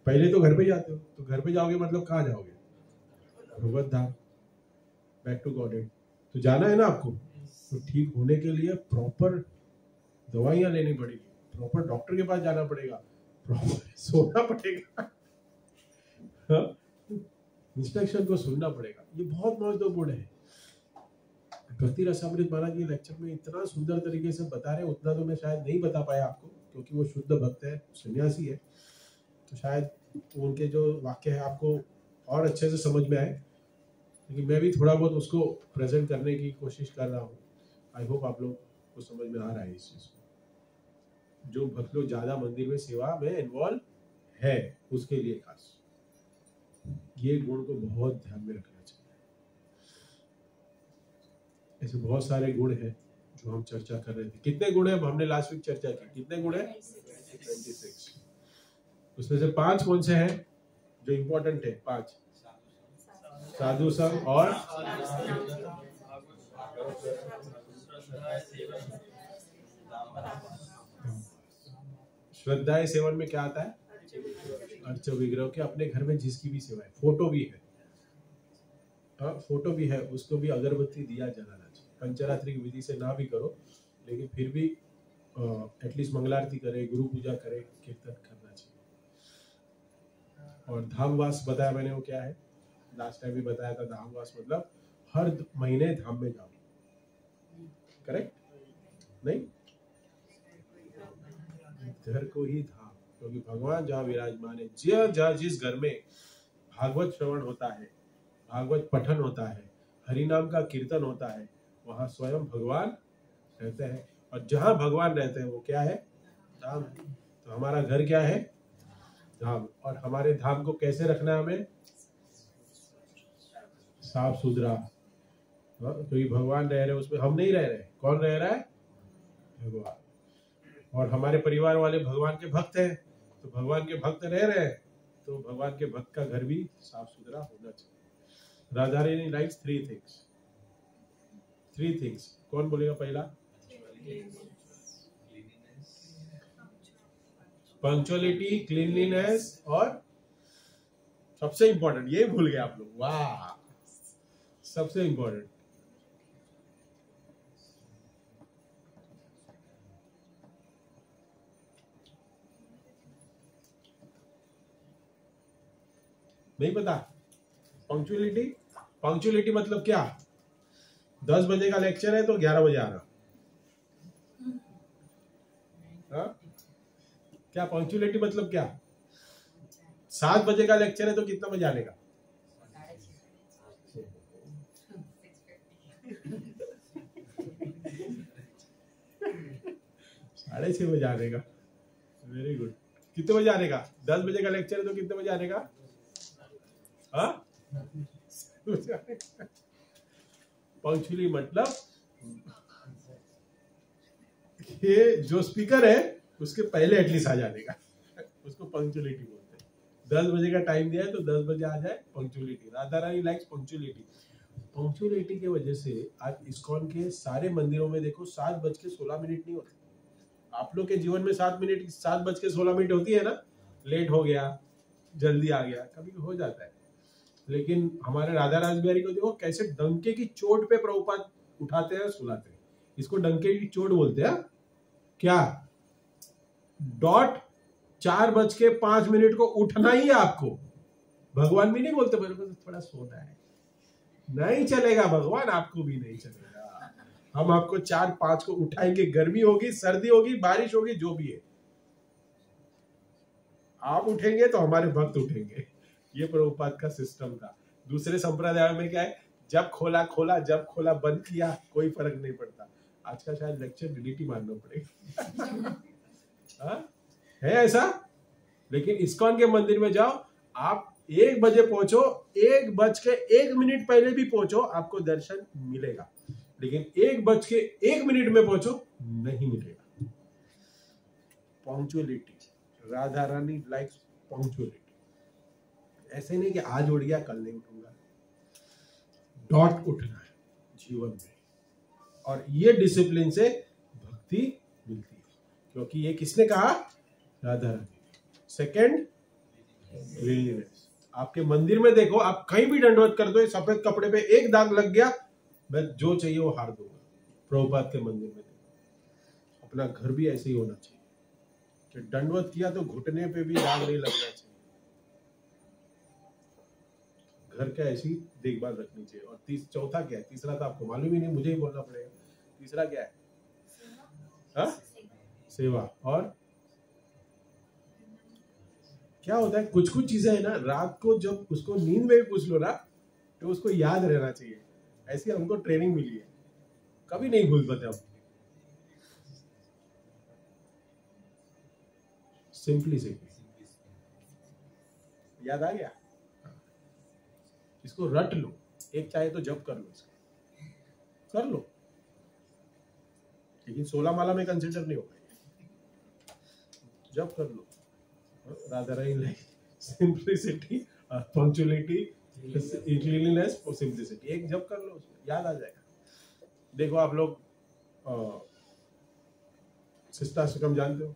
पहले तो घर पे जाते हो। तो घर पे जाओगे मतलब कहाँ जाओगे? भगवत धाम, बैक टू गॉडेड। तो जाना है ना आपको। तो ठीक होने के लिए प्रॉपर दवाइयां लेनी पड़ेगी, प्रॉपर डॉक्टर के पास जाना पड़ेगा, प्रॉपर सोना पड़ेगा, इंस्ट्रक्शन को सुनना पड़ेगा। ये बहुत महत्वपूर्ण है। भक्ति रसामृत महाराज ये लेक्चर में इतना सुंदर तरीके से बता रहे हैं, उतना तो मैं शायद नहीं बता पाया आपको, क्योंकि वो शुद्ध भक्त है, सन्यासी है, तो शायद उनके जो वाक्य है आपको और अच्छे से समझ में आए। लेकिन मैं भी थोड़ा बहुत उसको प्रेजेंट करने की कोशिश कर रहा हूँ। आई होप आप लोग को समझ में आ रहा है इस चीज को। जो भक्त लोग ज्यादा मंदिर में सेवा में इन्वॉल्व है उसके लिए खास ये गुण को बहुत ध्यान में रखना चाहिए। ऐसे बहुत सारे गुण हैं जो हम चर्चा कर रहे थे। कितने गुण है? हमने लास्ट वीक चर्चा की, कितने गुण है? 26। उसमें से 5 कौन से हैं जो इम्पोर्टेंट है? 5 साधु संग और श्रद्धा सेवन में क्या आता है? अर्च विग्रह के अपने घर में जिसकी भी सेवा है, फोटो भी है, फोटो भी है, उसको भी अगरबत्ती दिया जलाना चाहिए। पंचरात्रि की विधि से ना भी करो, लेकिन फिर भी एटलीस्ट मंगलारती करे, गुरु पूजा करे, कीर्तन करना चाहिए। और धामवास बताया मैंने, वो क्या है, लास्ट टाइम भी बताया था। धामवास मतलब हर महीने धाम में जाओ, करेक्ट? नहीं, घर को ही धाम, क्योंकि भगवान जहाँ विराजमान है, जहाँ जिस घर में भागवत श्रवण होता है, भागवत पठन होता है, हरि नाम का कीर्तन होता है, वहाँ स्वयं भगवान रहते हैं। और जहाँ भगवान रहते हैं वो क्या है? धाम है। तो हमारा घर क्या है? धाम। और हमारे धाम को कैसे रखना है हमें? साफ सुथरा, क्योंकि भगवान रह रहे हैं उसमें, हम नहीं रह रहे। कौन रह रहा है? भगवान। और हमारे परिवार वाले भगवान के भक्त हैं, तो भगवान के भक्त रह रहे हैं, तो भगवान के भक्त का घर भी साफ सुथरा होना चाहिए। Radha Rani likes three things. कौन बोलेगा पहला? पंक्चुअलिटी, क्लीनलीनेस, और सबसे इंपॉर्टेंट, ये भूल गए आप लोग, वाह, सबसे इंपॉर्टेंट नहीं पता? पंक्चुअलिटी मतलब क्या? 10 बजे का लेक्चर है तो 11 बजे आना। हाँ? क्या पंक्चुअलिटी मतलब क्या? 7 बजे का लेक्चर है तो कितना बजे आने का? 6:30 बजे आने का। Very good. कितने बजे आने का? 10 बजे का लेक्चर है तो कितने बजे आने का? हाँ, पंक्चुअली मतलब ये जो स्पीकर है उसके पहले एटलीस्ट आ जाने का, उसको पंक्चुअलिटी बोलते हैं। 10 बजे का टाइम दिया है तो 10 बजे आ जाए, punctuality. Radha Rani likes punctuality. Punctuality की वजह से आज इस्कॉन के सारे मंदिरों में देखो 7:16 नहीं होते। आप लोग के जीवन में 7:16 होती है ना, लेट हो गया, जल्दी आ गया, कभी हो जाता है। लेकिन हमारे राधा रासबिहारी को देखो कैसे डंके की चोट पे प्रभुपाद उठाते हैं, सुलाते हैं। इसको डंके की चोट बोलते हैं। क्या? डॉट 4:05 को उठना ही है आपको। भगवान भी नहीं बोलते मेरे को तो थोड़ा सोना है, नहीं चलेगा भगवान, आपको भी नहीं चलेगा। हम आपको 4-5 को उठाएंगे, गर्मी होगी, सर्दी होगी, बारिश होगी, जो भी है, आप उठेंगे तो हमारे भक्त उठेंगे। ये प्रभुपाद का सिस्टम था। दूसरे संप्रदाय में क्या है, जब खोला खोला, जब खोला बंद किया, कोई फर्क नहीं पड़ता। आज का शायद लेक्चर डिलीट ही मारना पड़ेगा। है ऐसा? लेकिन इस्कॉन के मंदिर में जाओ, आप 1 बजे पहुंचो, 1:01 पहले भी पहुंचो, आपको दर्शन मिलेगा। लेकिन 1:01 में पहुंचो, नहीं मिलेगा। Punctuality, Radha Rani likes punctuality. ऐसे नहीं कि आज उठ गया कल नहीं उठूंगा, डॉट उठना है जीवन में। और ये डिसिप्लिन से भक्ति मिलती है, क्योंकि ये किसने कहा? राधा रानी। Second, cleanliness. आपके मंदिर में देखो, आप कहीं भी दंडवत कर दो, सफेद कपड़े पे एक दाग लग गया, मैं जो चाहिए वो हार दूंगा। प्रभुपाद के मंदिर में देखो, अपना घर भी ऐसे ही होना चाहिए कि दंडवत किया तो घुटने पे भी दाग नहीं लगना चाहिए। घर का ऐसी देखभाल रखनी चाहिए। और चौथा क्या है? तीसरा तो आपको मालूम ही नहीं, मुझे ही बोलना पड़ेगा। तीसरा क्या है? हाँ? सेवा। और क्या होता है, कुछ कुछ चीजें है ना, रात को जब उसको नींद में भी पूछ लो ना, तो उसको याद रहना चाहिए। ऐसी हमको ट्रेनिंग मिली है, कभी नहीं भूल पाते हम। सिंपलिसिटी, याद आ गया? इसको रट लो, एक चाहे तो जप कर लो, इसको कर लो, लेकिन 16 माला में कंसिडर नहीं होगा। जप कर लो, Radha Rani simplicity, punctuality, cleanliness और सिंपलिसिटी, एक जप कर लो, उसमें याद आ जाएगा। देखो आप लोग शिष्टाष्टकम जानते हो?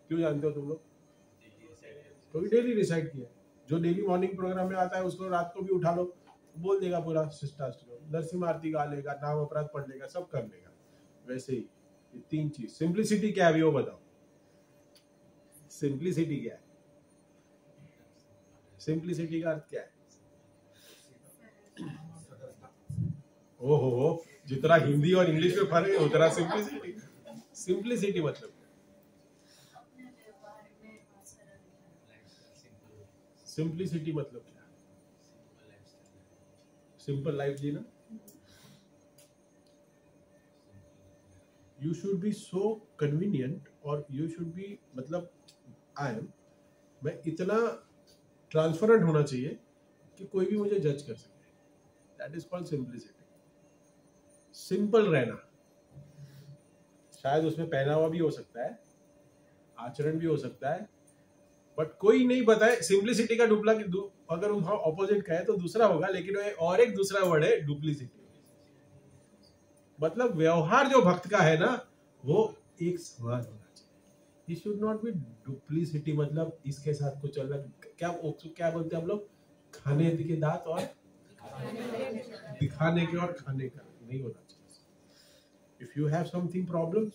क्यों जानते हो तुम लोग? क्योंकि डेली रिसाइट किया। जो डेली मॉर्निंग प्रोग्राम में आता है उसको रात को भी उठा लो, बोल देगा पूरा शिष्टाष्टकम, नरसिम्हा आरती गा लेगा, नाम अपराध पढ़ लेगा, सब कर लेगा। वैसे ही ये 3 चीज। सिंपलिसिटी क्या है वो बताओ? सिंपलिसिटी क्या है? सिंप्लिसिटी का अर्थ क्या है? ओहो, जितना हिंदी और इंग्लिश में फर्क है उतना सिंप्लिसिटी। सिंप्लिसिटी मतलब सिंप्लिसिटी मतलब क्या? सिंपल लाइफ जीना। You should be so convenient और यू शुड बी मतलब मैं इतना ट्रांसपेरेंट होना चाहिए कि कोई भी मुझे जज कर सके। That is called simplicity. Simple रहना, शायद उसमें पहनावा भी हो सकता है, आचरण भी हो सकता है, बट कोई नहीं बताए। सिंप्लिसिटी का अगर ऑपोजिट कहे तो दूसरा होगा, लेकिन और एक दूसरा वर्ड है डुप्लीसिटी। मतलब व्यवहार जो भक्त का है ना, वो एक समान होना चाहिए। He should not be duplicity, मतलब इसके साथ कुछ अलग। क्या बोलते हैं हम लोग? खाने के दांत और दिखाने के और खाने का नहीं होना चाहिए। If you have something problems,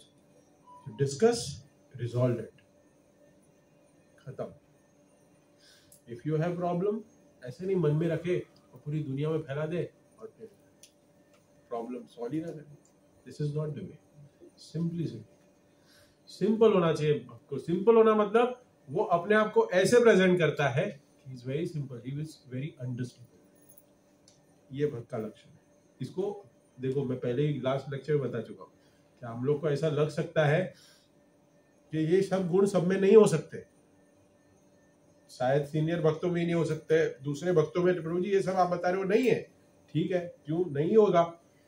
discuss, resolve it, खत्म। If you have problem, ऐसे नहीं मन में रखे और पूरी दुनिया में फैला दे और फिर प्रॉब्लम सॉल्व ही ना करे। This is not the way. Simplicity, simple होना चाहिए भक्त को। सिंपल होना मतलब वो अपने आप को ऐसे प्रेजेंट करता है कि is very simple, he is very understandable. ये भक्त का लक्षण है। इसको देखो, मैं पहले ही लास्ट लेक्चर में बता चुका हूँ कि हम लोग को ऐसा लग सकता है कि ये सब गुण सब में नहीं हो सकते, शायद सीनियर भक्तों में ही नहीं हो सकते, दूसरे भक्तों में प्रभु जी ये सब आप बता रहे हो नहीं है। ठीक है, क्यों नहीं होगा?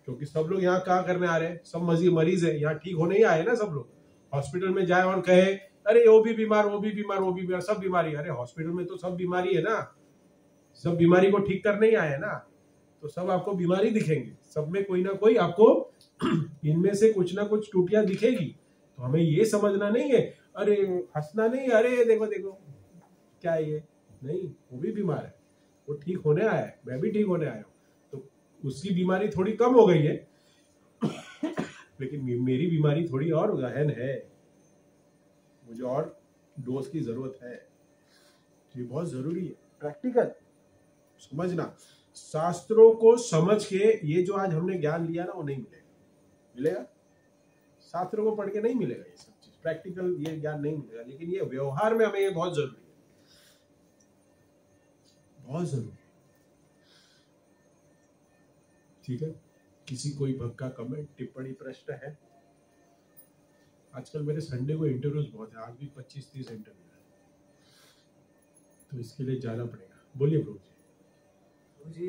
क्योंकि सब लोग यहाँ क्या करने आ रहे हैं? सब मरीज है, यहाँ ठीक होने ही आए ना। सब लोग हॉस्पिटल में जाए और कहे अरे वो भी बीमार, वो भी बीमार, वो भी बीमार, सब बीमारी। अरे हॉस्पिटल में तो सब बीमारी है ना, सब बीमारी को ठीक करने ही आए ना, तो सब आपको बीमारी दिखेंगे। सब में कोई ना कोई आपको इनमें से कुछ ना कुछ टूटियां दिखेगी। तो हमें ये समझना नहीं है, अरे हंसना नहीं, अरे देखो देखो क्या है ये, नहीं, वो भी बीमार है, वो ठीक होने आया है, मैं भी ठीक होने आया हूँ, तो उसकी बीमारी थोड़ी कम हो गई है लेकिन मेरी बीमारी थोड़ी और गहन है, मुझे और डोज की जरूरत है। ये बहुत जरूरी है, प्रैक्टिकल समझना। शास्त्रों को समझ के ये जो आज हमने ज्ञान लिया ना, वो नहीं मिलेगा। शास्त्रों को पढ़ के नहीं मिलेगा ये सब चीज, प्रैक्टिकल ये ज्ञान नहीं मिलेगा। लेकिन ये व्यवहार में हमें ये बहुत जरूरी है, बहुत जरूरी। ठीक है, किसी कोई भक्त का कमेंट, टिप्पणी, प्रश्न है? आजकल मेरे संडे को इंटरव्यूज बहुत है, आज भी 25-30 इंटरव्यू है, तो इसके लिए जाना पड़ेगा। बोलिए प्रभु जी।